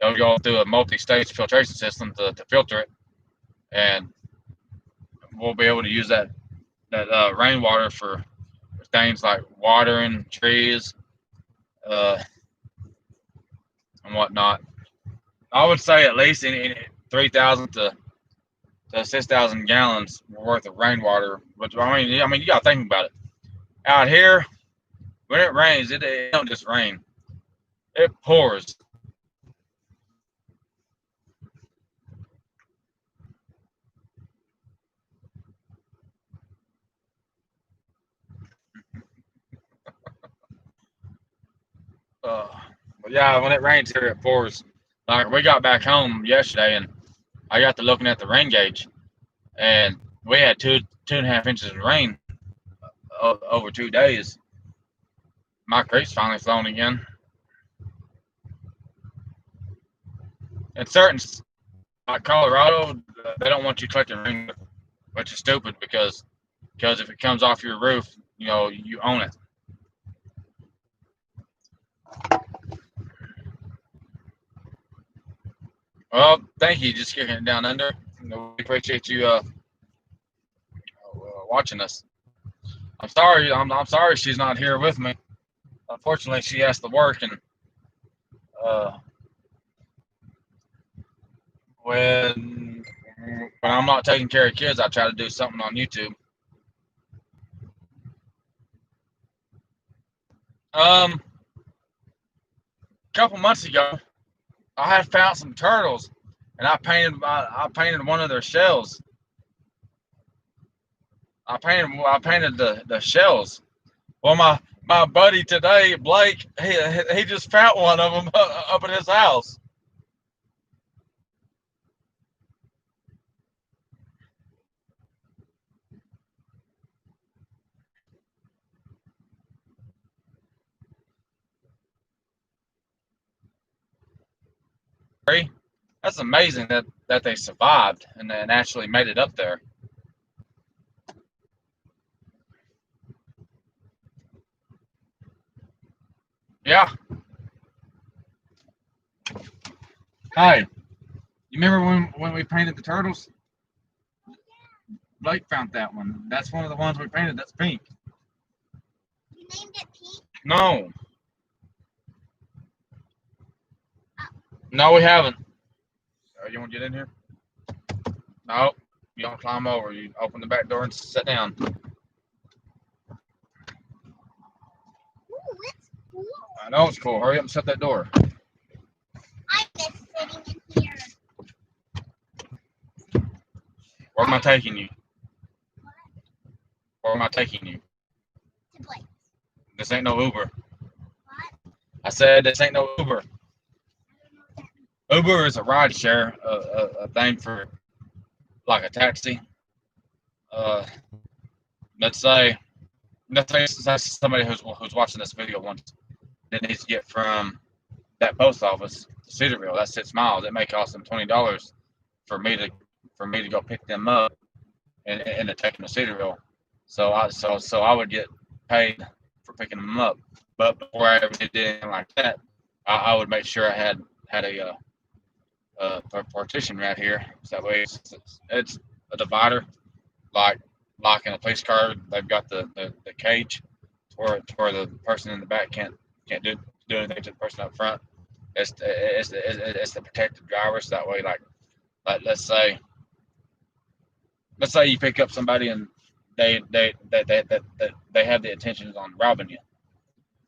it'll go through a multi-stage filtration system to filter it, and we'll be able to use that rainwater for things like watering trees uh, and whatnot. I would say at least in 3,000 to 6,000 gallons worth of rainwater. But I mean, you got to think about it. Out here, when it rains, it don't just rain; it pours. Uh, but yeah, when it rains here, it pours. Like we got back home yesterday, and I got to looking at the rain gauge, and we had 2.5 inches of rain over 2 days. My creek's finally flowing again. In certain like Colorado, they don't want you collecting rain, which is stupid because if it comes off your roof, you own it. Well, thank you, just kicking it down under. We appreciate you watching us. I'm sorry she's not here with me. Unfortunately, she has to work, and uh, when I'm not taking care of kids, I try to do something on YouTube. A couple months ago, I had found some turtles, and I painted one of their shells. I painted the shells. Well, my buddy today, Blake, he just found one of them up at his house. That's amazing that they survived and actually made it up there. Yeah. Hey, you remember when we painted the turtles? Blake found that one. That's one of the ones we painted. That's pink. You named it pink? No. No, we haven't. You want to get in here? No. You don't climb over. You open the back door and sit down. Ooh, it's cool. I know it's cool. Hurry up and shut that door. I miss sitting in here. Where am I taking you? Where am I taking you? To place. This ain't no Uber. What? I said this ain't no Uber. I don't know what that means. Uber is a ride share, a thing for like a taxi. Uh, let's say that's somebody who's watching this video once that needs to get from that post office to Cedarville. That's 6 miles. It may cost them $20 for me to go pick them up and to take them to Cedarville. So I would get paid for picking them up. But before I ever did anything like that, I would make sure I had a partition right here. So that way it's a divider, like in a police car. They've got the cage to where the person in the back can't do anything to the person up front. It's the protected driver. So that way, like let's say you pick up somebody and they have the intentions on robbing you.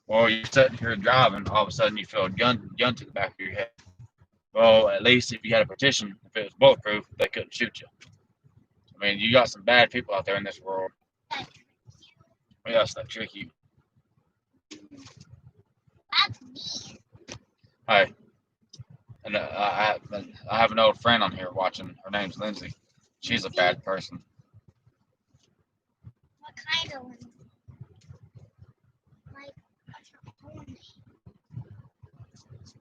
Well, you're sitting here driving, all of a sudden you feel a gun to the back of your head. Well, at least if you had a partition, if it was bulletproof, they couldn't shoot you. I mean, you got some bad people out there in this world. Yeah, it's not tricky. That's me. Hey, and I have an old friend on here watching. Her name's Lindsay. She's a bad person. What kind of one? Like, what's her whole name?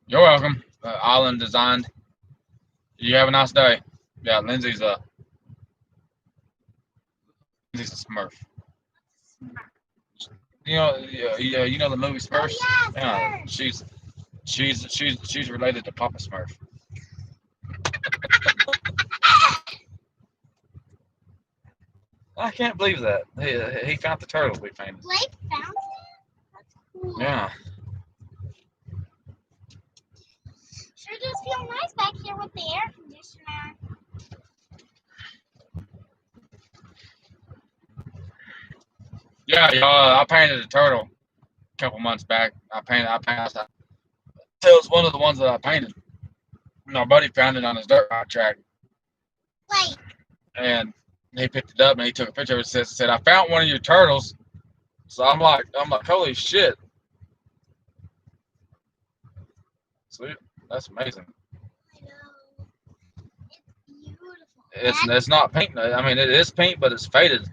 You're welcome. Island Designed. You have a nice day. Yeah, Lindsay's a Smurf. You know, you know the movie Smurfs. Oh, Yeah, Smurfs. she's related to Papa Smurf. I can't believe that he found the turtles we painted. Blake found it? That's cool. Yeah. Sure does feel nice back here with the air conditioner. Yeah, y'all. I painted a turtle a couple months back. I painted. It was one of the ones that I painted. And our buddy found it on his dirt bike track, Wait, and he picked it up and he took a picture of it. Said, "I found one of your turtles." So I'm like, holy shit! Sweet, that's amazing. I know. It's beautiful. It's not pink. I mean, it is pink, but it's faded.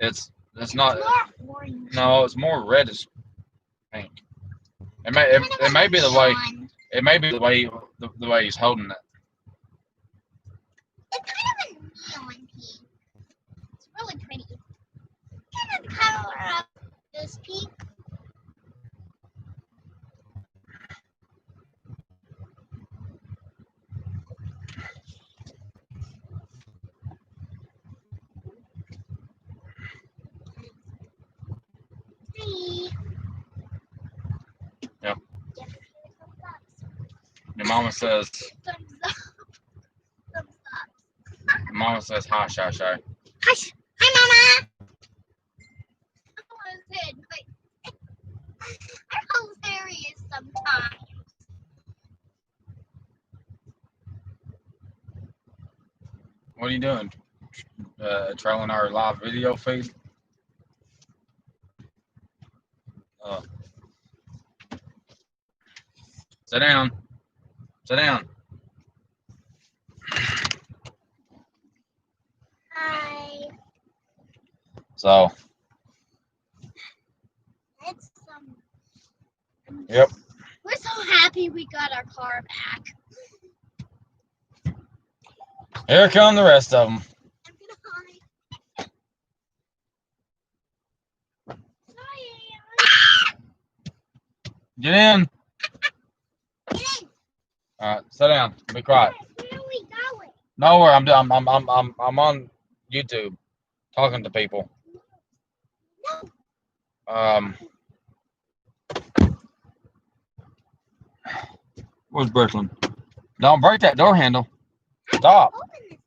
It's not. More orange. No, it's more reddish pink. It may be the way. It may be the way he's holding it. It's kind of a neon pink. It's really pretty. Kind of color of this pink. Hey. Yep. Give it a thumbs up. Your mama says. Thumbs up. Thumbs up. Your mama says hi, shy. Hush. Hi, Mama. I want to say it, but they're hilarious sometimes. What are you doing? Trolling our live video feed? Sit down. Sit down. Hi. So. It's Yep. We're so happy we got our car back. Here come the rest of them. I'm gonna hide. Sorry. Get in. Get in. All right, sit down. Be quiet. Where are we going? Nowhere. I'm on YouTube, talking to people. No. Where's Brooklyn? Don't break that door handle. Stop. Open this.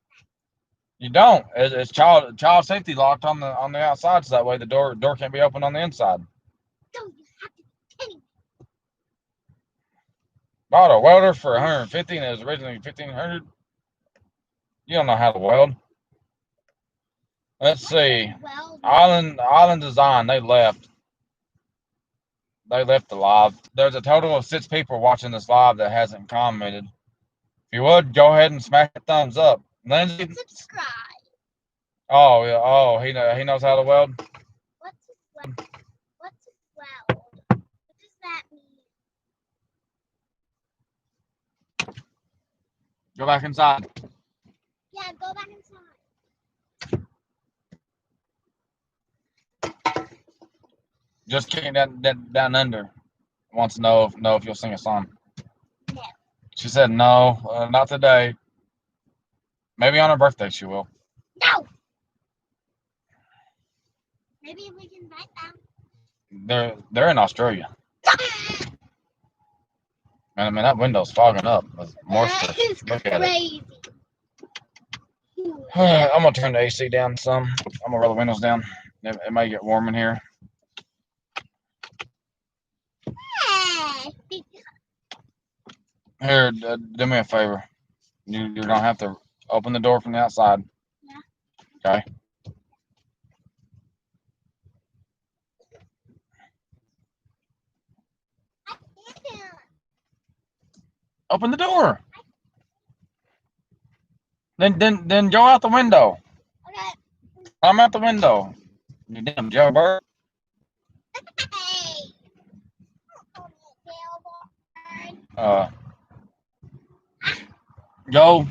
You don't. It's child safety locked on the outside, so that way the door can't be opened on the inside. No, you have to be kidding me. Bought a welder for $150 and it was originally $1,500. You don't know how to weld. Let's see. Well, Island Design, they left. They left the live. There's a total of 6 people watching this live that hasn't commented. If you would, go ahead and smash a thumbs up. Lindsay. subscribe. Oh yeah. Oh, he knows how to weld. What's a weld? What's a weld? What does that mean? Go back inside. Yeah, go back inside. Just kicking that down under. Wants to know if you'll sing a song. No. She said no, not today. Maybe on her birthday she will. No. Maybe we can invite them. They're in Australia. Man, I mean that window's fogging up with moisture. That is Look at it. crazy. I'm gonna turn the AC down some. I'm gonna roll the windows down. It may get warm in here. Here, do me a favor. You're gonna have to open the door from the outside. Yeah. Okay. Open the door. Then go out the window. Okay. I'm out the window. You damn jailbird. Hey. Go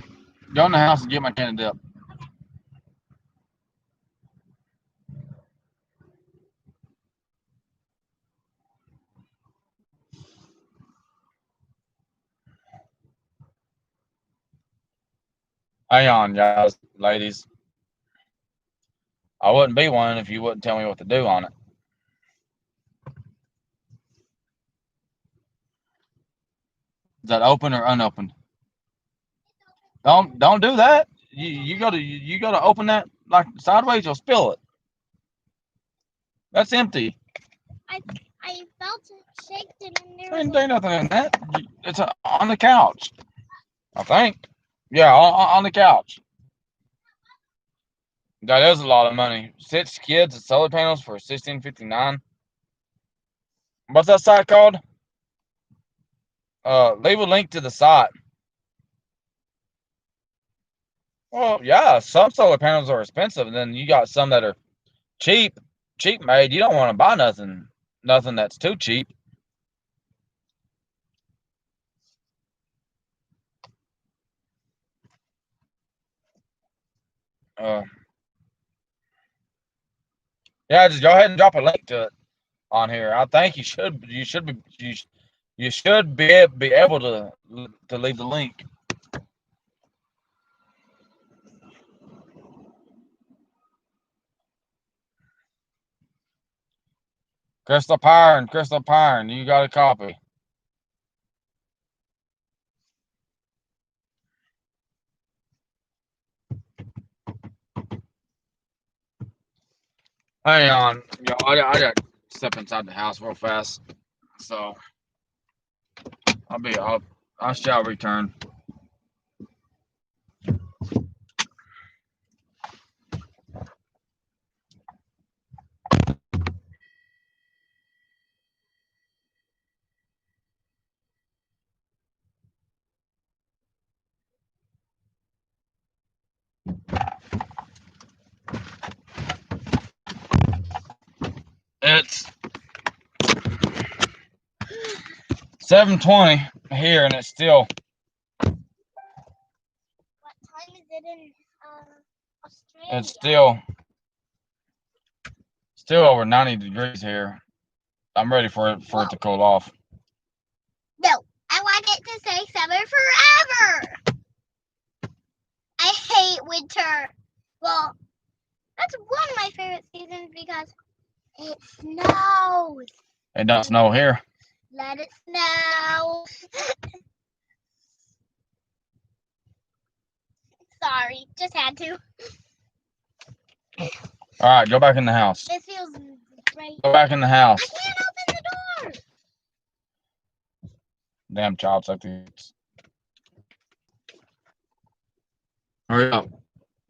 in the house and get my can of dip. Hang on, guys, ladies. I wouldn't be one if you wouldn't tell me what to do on it. Is that open or unopened? Don't do that. You gotta open that like sideways. You'll spill it. That's empty. I felt it shake it in there. Ain't nothing in that. It's on the couch. I think. Yeah, on the couch. That is a lot of money. 6 kids at solar panels for $16.59. What's that site called? Leave a link to the site. Well, yeah, some solar panels are expensive, and then you got some that are cheap made. You don't want to buy nothing that's too cheap. Yeah, just go ahead and drop a link to it on here. I think you should be able to leave the link. Crystal Pyron, you got a copy. Hang on, yo, I got to step inside the house real fast, so I shall return. It's 7:20 here, and it's still. What time is it in Australia? It's still over 90 degrees here. I'm ready for it to cool off. No, I want it to stay summer forever. I hate winter. Well, that's one of my favorite seasons because it snows. It don't snow here. Let it snow. Sorry, just had to. All right, go back in the house. This feels great. Go back in the house. I can't open the door. Damn child safety. Hurry up.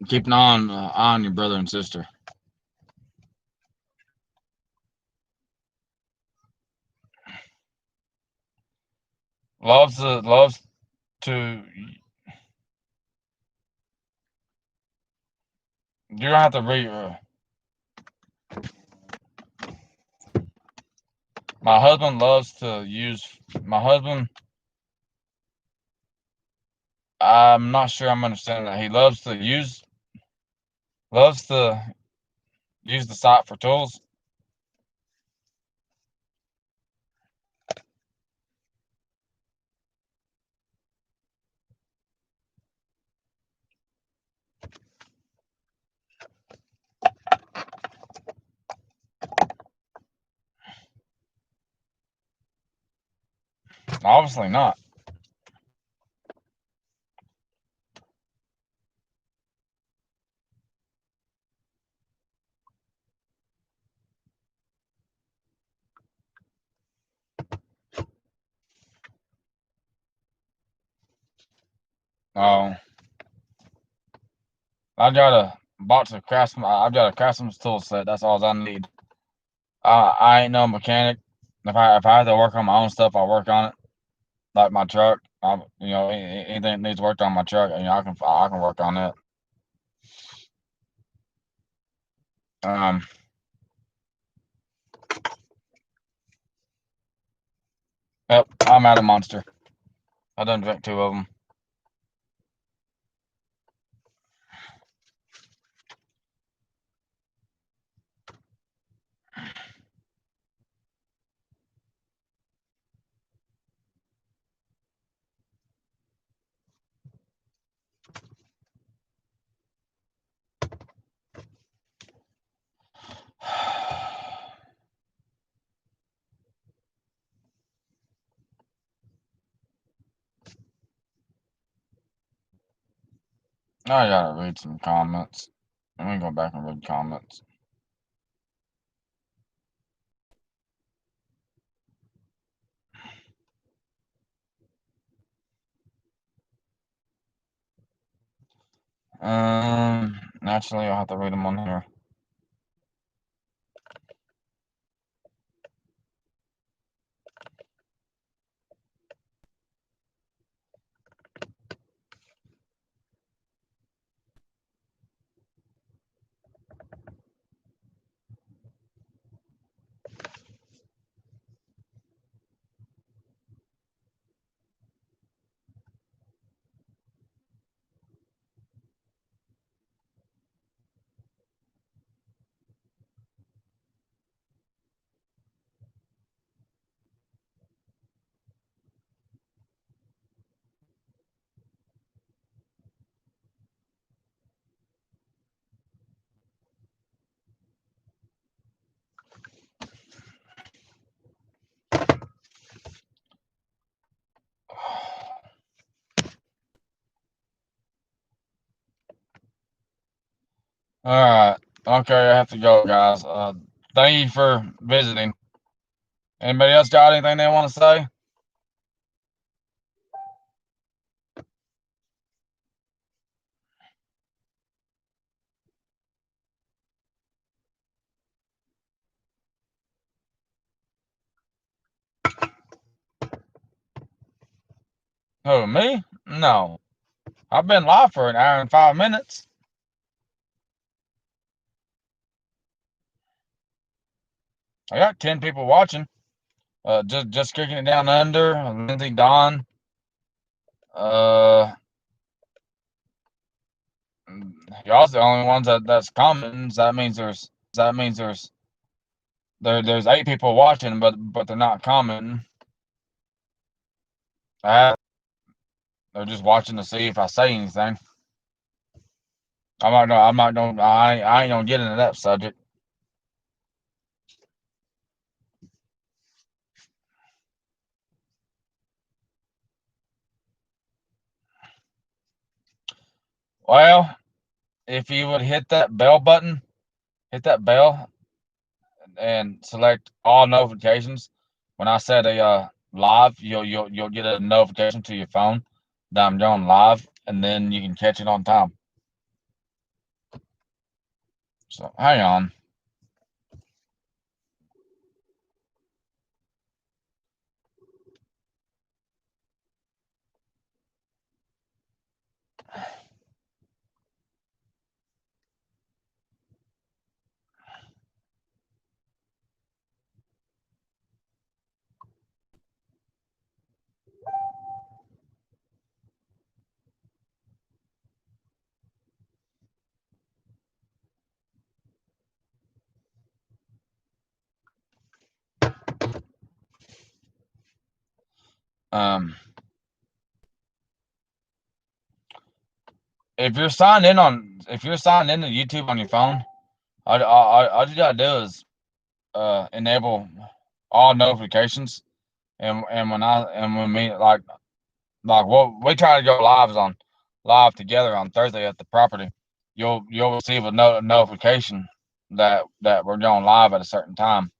Keep an eye on your brother and sister. Loves to. You're gonna have to read. My husband loves to use. My husband. I'm not sure I'm understanding that. He loves to use the site for tools. Obviously not. Oh, I got a box of Craftsman. I've got a Craftsman's tool set. That's all I need. I ain't no mechanic. If I have to work on my own stuff, I'll work on it. Like my truck, anything that needs worked on my truck, I can work on that. Um, yep, I'm out of Monster. I done drank 2 of them. I gotta read some comments. Let me go back and read comments. Naturally, I'll have to read them on here. All right. Okay, I have to go, guys. Thank you for visiting. Anybody else got anything they want to say? Who, me? No. I've been live for an hour and 5 minutes. I got 10 people watching. Just kicking it down under. Lindsay, Don. Y'all's the only ones that's commenting. That means there's 8 people watching, but they're not commenting. They're just watching to see if I say anything. I ain't gonna get into that subject. Well, if you would hit that bell button, hit that bell, and select all notifications. When I said a live, you'll get a notification to your phone that I'm going live, and then you can catch it on time. So hang on. If you're signed in to YouTube on your phone, all you gotta do is enable all notifications, and when me like what we try to go live together on Thursday at the property, you'll receive a notification that we're going live at a certain time.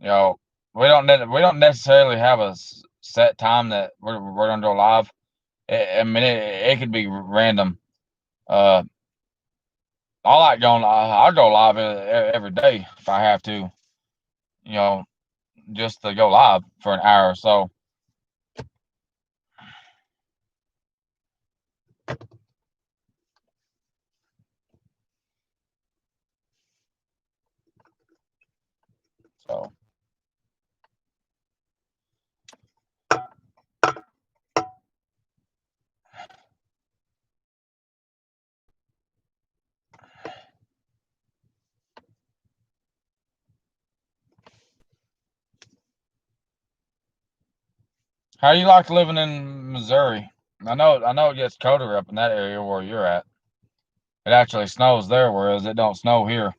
You know, we don't necessarily have a set time that we're gonna go live. I mean, it could be random. Uh, I'll go live every day if I have to. You know, just to go live for an hour or so. So how do you like living in Missouri? I know it gets colder up in that area where you're at. It actually snows there, whereas it don't snow here.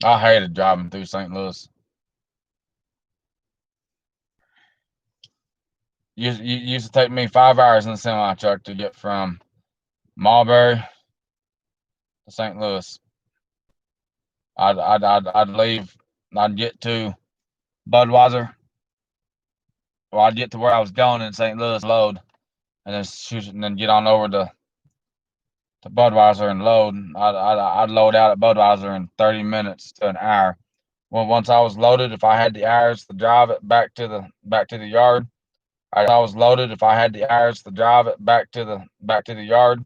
I hated driving through St. Louis. You used to take me 5 hours in the semi truck to get from Marbury to St. Louis. I'd leave. I'd get to Budweiser. Well, I'd get to where I was going in St. Louis, load, and then shoot, and then get on over to Budweiser and load. I'd load out at Budweiser in 30 minutes to an hour. Well, once I was loaded, if I had the hours to drive it back to the yard, I was loaded. If I had the hours to drive it back to the yard,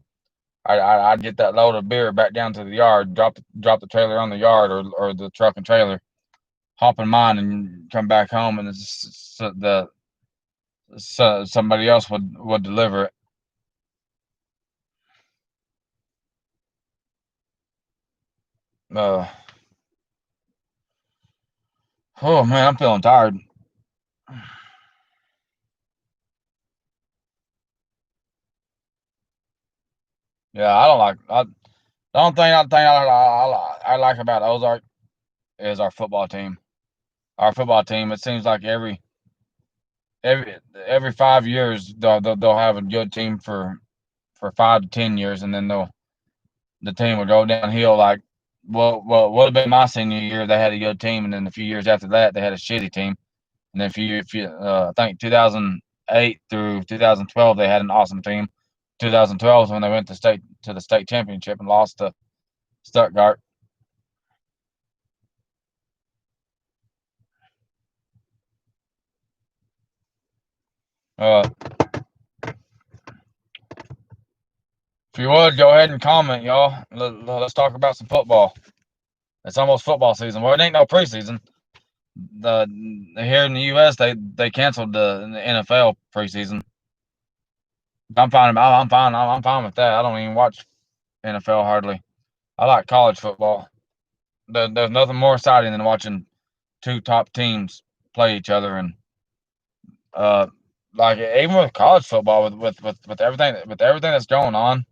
I'd get that load of beer back down to the yard, drop the trailer on the yard or the truck and trailer, hop in mine, and come back home, and somebody else would deliver it. Uh, oh man, I'm feeling tired. Yeah, I don't like. The only thing I like about Ozark is our football team. Our football team. It seems like every 5 years they'll have a good team for 5 to 10 years, and then the team will go downhill. Like what would have been my senior year, they had a good team, and then a few years after that they had a shitty team, and then I think 2008 through 2012 they had an awesome team. 2012 is when they went to the state championship and lost to Stuttgart. Uh, if you would go ahead and comment, y'all. Let's talk about some football. It's almost football season. Well, it ain't no preseason. The Here in the U.S. they canceled the NFL preseason. I'm fine. I'm fine. I'm fine with that. I don't even watch NFL hardly. I like college football. There's nothing more exciting than watching two top teams play each other, and uh, like even with college football, with everything that's going on,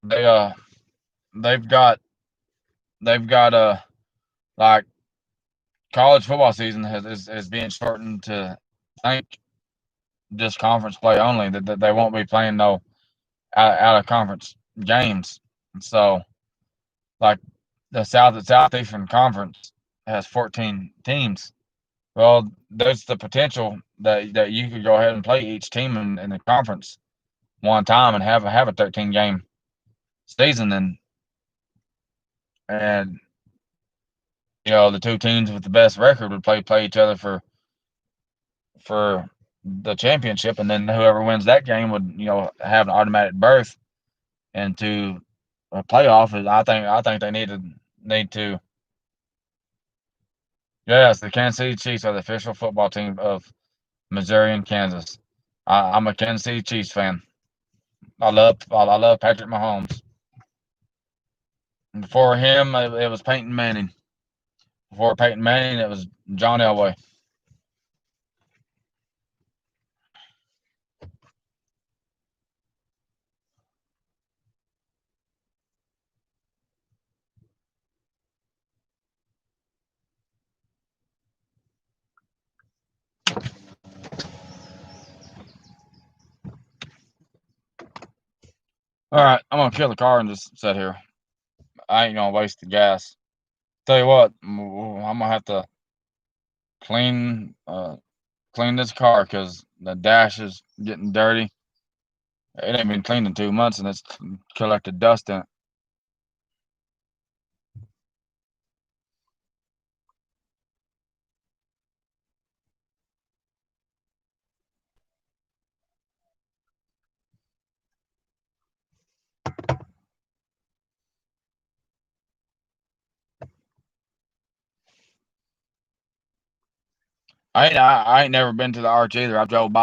they they've got they've got like college football season is being shortened to, I think, just conference play only. That they won't be playing no out of conference games. So like the Southeastern Conference has 14 teams. Well, there's the potential that you could go ahead and play each team in the conference one time and have a 13 game season, and the two teams with the best record would play each other for the championship, and then whoever wins that game would have an automatic berth into a playoff. I think they need to. Yes, the Kansas City Chiefs are the official football team of Missouri and Kansas. I'm a Kansas City Chiefs fan. I love Patrick Mahomes. Before him, it was Peyton Manning. Before Peyton Manning, it was John Elway. All right, I'm gonna kill the car and just sit here. I ain't gonna waste the gas. Tell you what, I'm gonna have to clean clean this car because the dash is getting dirty. It ain't been cleaned in 2 months and it's collected dust in it. I ain't never been to the arch either. I drove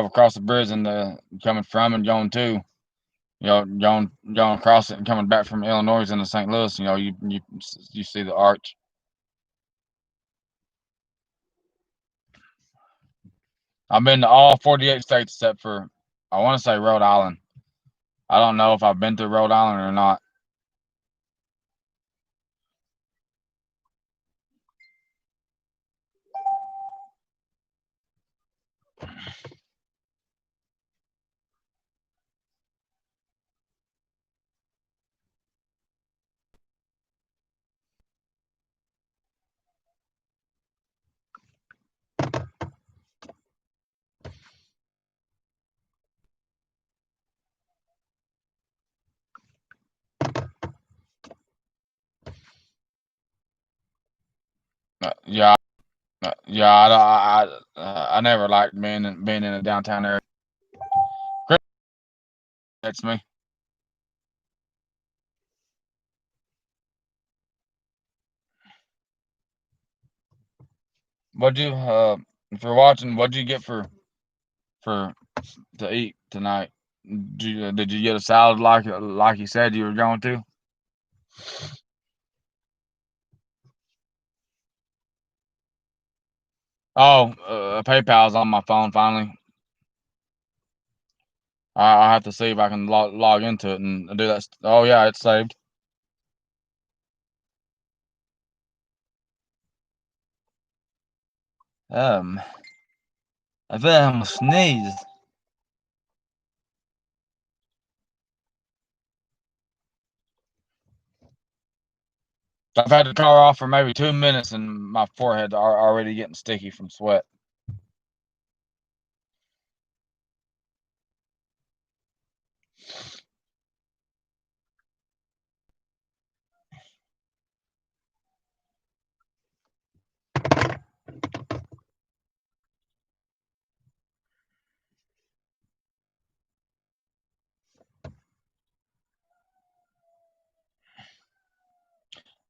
across the bridge and coming from and going to. Going across it and coming back from Illinois into St. Louis. You see the arch. I've been to all 48 states except for I want to say Rhode Island. I don't know if I've been to Rhode Island or not. Yeah, yeah. I never liked being in a downtown area. Chris texts me. What'd you if you're watching? What'd you get for to eat tonight? Did you get a salad like you said you were going to? Oh, PayPal's on my phone finally. I'll have to see if I can log into it and do that. Oh yeah, it's saved. Um, I think I'm gonna sneeze. I've had the car off for maybe 2 minutes and my forehead's already getting sticky from sweat.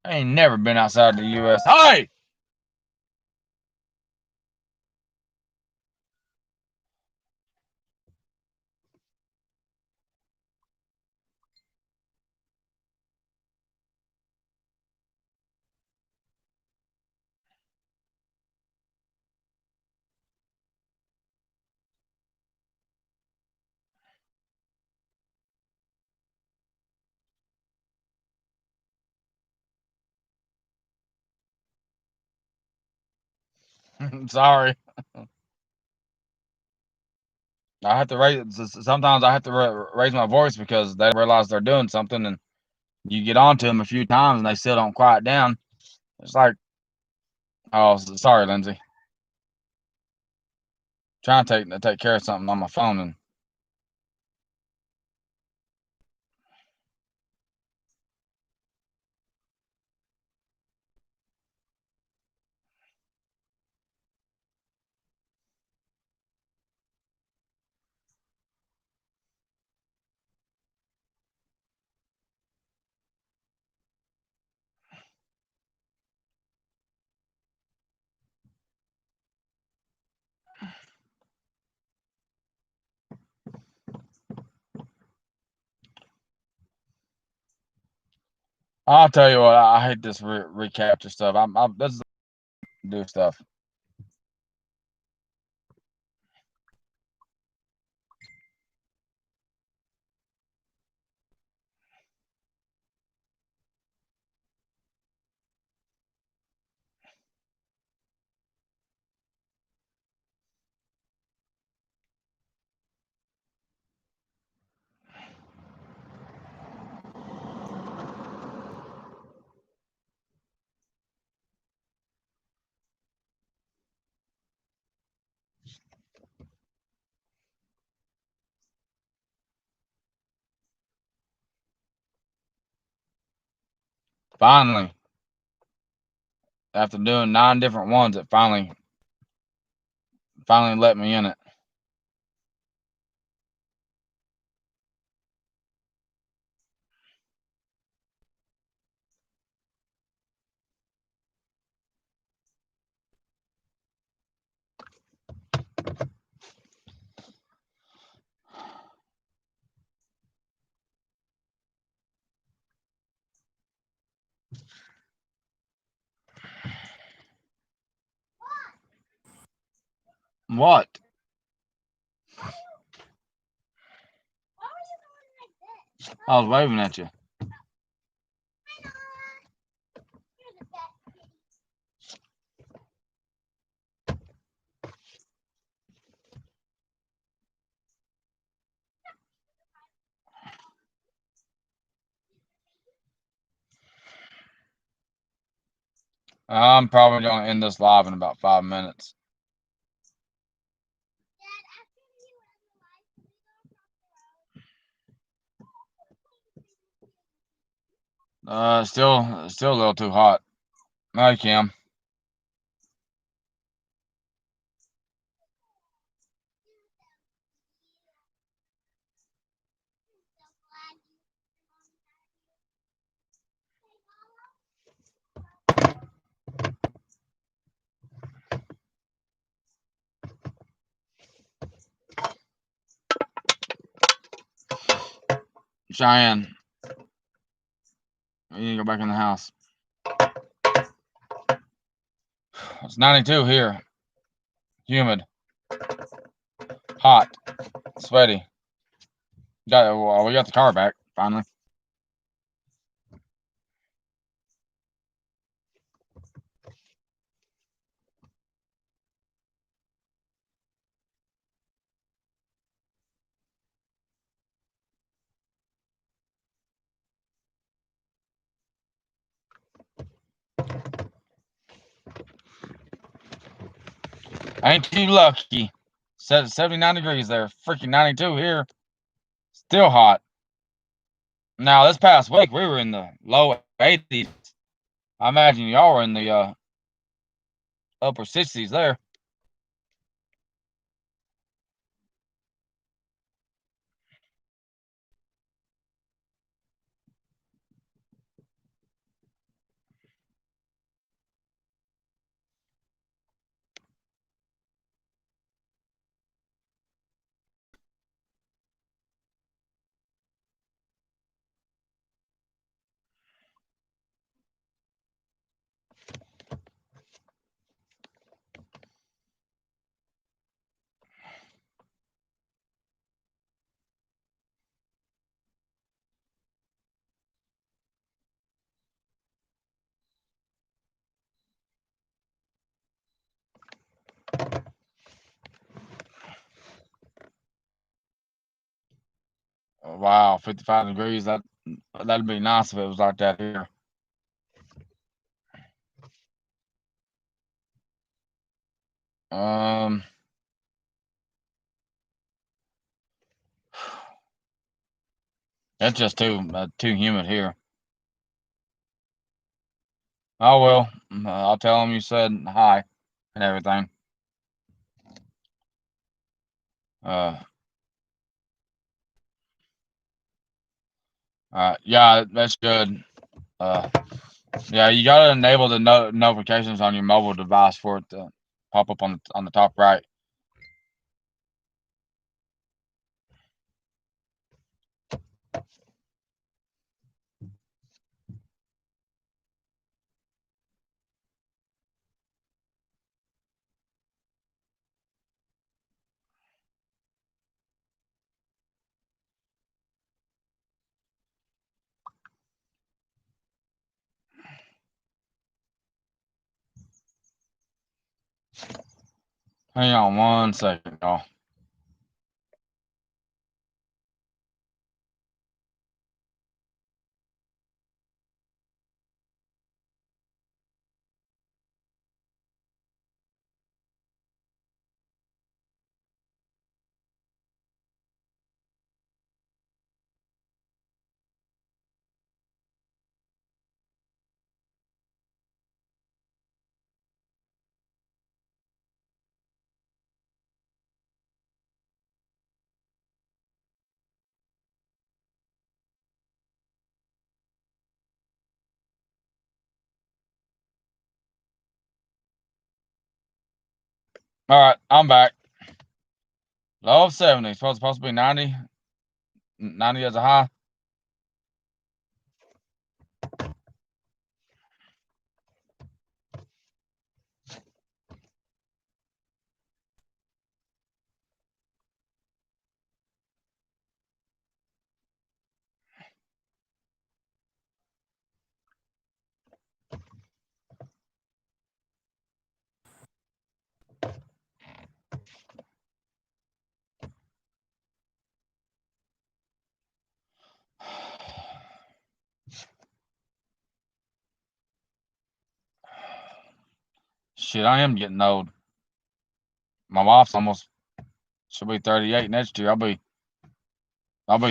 I ain't never been outside the U.S. Hey! Sorry. I have to sometimes I have to raise my voice because they realize they're doing something, and you get on to them a few times and they still don't quiet down. It's like, oh, sorry, Lindsay. Trying to take care of something on my phone, and I'll tell you what, I hate this recapture stuff. I'm this is do stuff. Finally, after doing 9 different ones, it finally let me in it. What? I was waving at you. I'm probably gonna end this live in about 5 minutes. Still a little too hot. Hi, Kim. Cheyenne, you need to go back in the house. It's 92 here. Humid. Hot. Sweaty. We got the car back, finally. Ain't you lucky? 79 degrees there. Freaking 92 here. Still hot. Now, this past week, we were in the low 80s. I imagine y'all were in the upper 60s there. Wow, 55 degrees. That'd be nice if it was like that here. Um, it's just too humid here. Oh well, I'll tell them you said hi and everything. Uh, yeah, that's good. Yeah, you gotta enable the notifications on your mobile device for it to pop up on the top right. Hang on 1 second, y'all. All right, I'm back. Low of 70. Supposed to be 90. 90 as a high. Shit, I am getting old. My wife's almost she'll be 38 next year. I'll be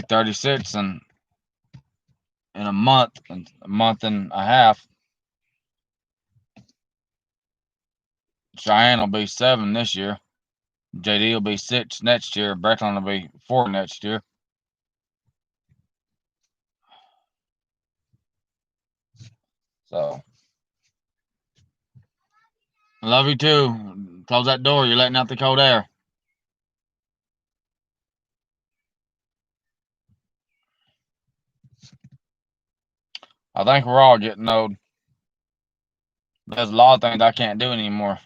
36 in a month and a half. Cheyenne will be 7 this year. JD will be 6 next year. Breckland will be 4 next year. So, love you too. Close that door. You're letting out the cold air. I think we're all getting old. There's a lot of things I can't do anymore.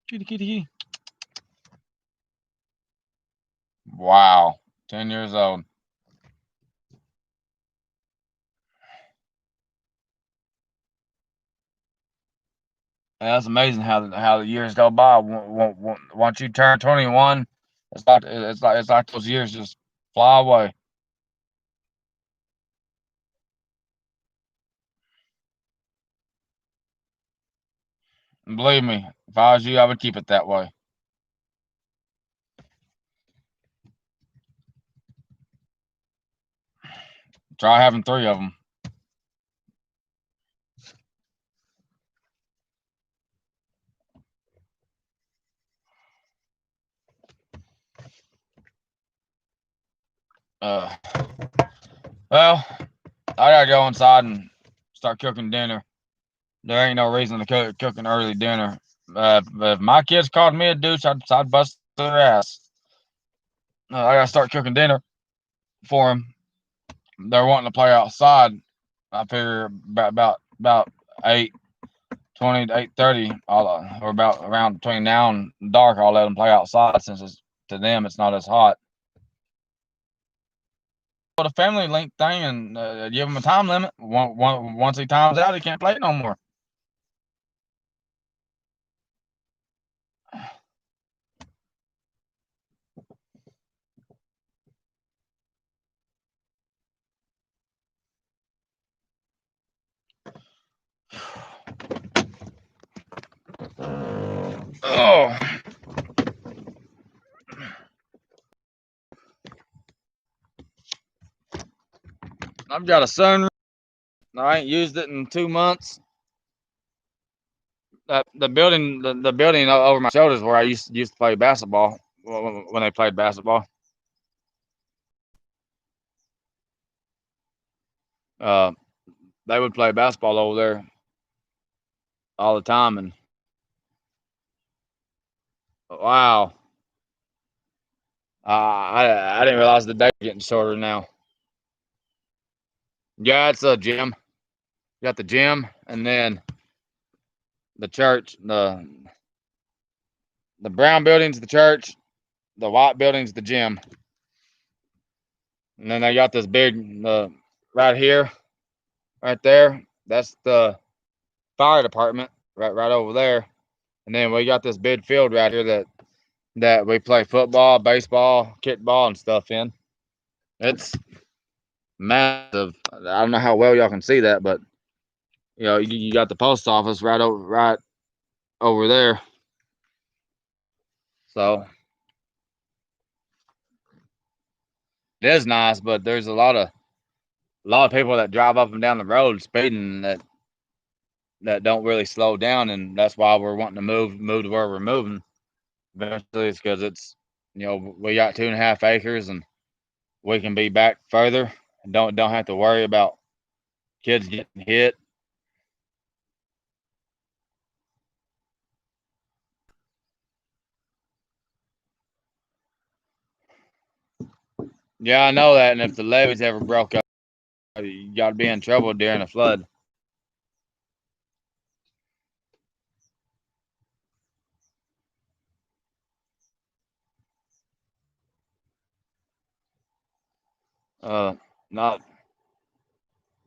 Kitty, kitty, kitty. Wow. 10 years old. That's amazing how the years go by. Once you turn 21, it's like those years just fly away. And believe me, if I was you, I would keep it that way. Try having 3 of them. Well, I gotta go inside and start cooking dinner. There ain't no reason to cook an early dinner. If my kids called me a douche, I'd bust their ass. I gotta start cooking dinner for them. They're wanting to play outside. I figure about 8:20 to 8:30, or about around between now and dark, I'll let them play outside since to them it's not as hot. the family link thing and give him a time limit. Once he times out, he can't play no more. Oh. I've got a sunroof. I ain't used it in 2 months. The building over my shoulders where I used to play basketball when they played basketball. They would play basketball over there all the time, and wow, I didn't realize the day was getting shorter now. Yeah, it's a gym. You got the gym, and then the church. The brown building's the church. The white building's the gym. And then they got this big right here, right there. That's the fire department right over there. And then we got this big field right here that we play football, baseball, kickball, and stuff in. It's massive. I don't know how well y'all can see that, but you got the post office right over there. So it is nice, but there's a lot of people that drive up and down the road speeding that don't really slow down, and that's why we're wanting to move to where we're moving. Eventually, it's because it's we got 2.5 acres, and we can be back further and don't have to worry about kids getting hit. Yeah, I know that, and if the levees ever broke up, you got to be in trouble during a flood. Not.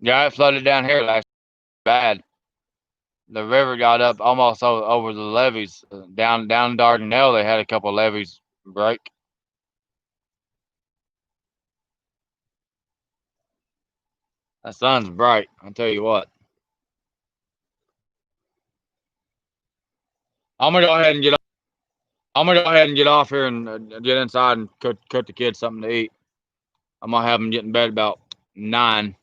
Yeah, it flooded down here last bad. The river got up almost over the levees. Down Dardanelle, they had a couple levees break. That sun's bright, I'll tell you what. I'm gonna go ahead and get off here and get inside and cook the kids something to eat. I'm gonna have them get in bed about 9.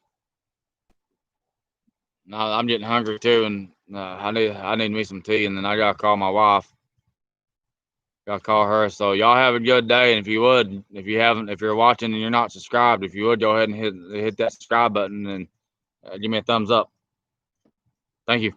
Now I'm getting hungry too, and I need me some tea, and then I gotta call my wife. Gotta call her. So y'all have a good day, and if you're watching and you're not subscribed, if you would go ahead and hit that subscribe button and give me a thumbs up. Thank you.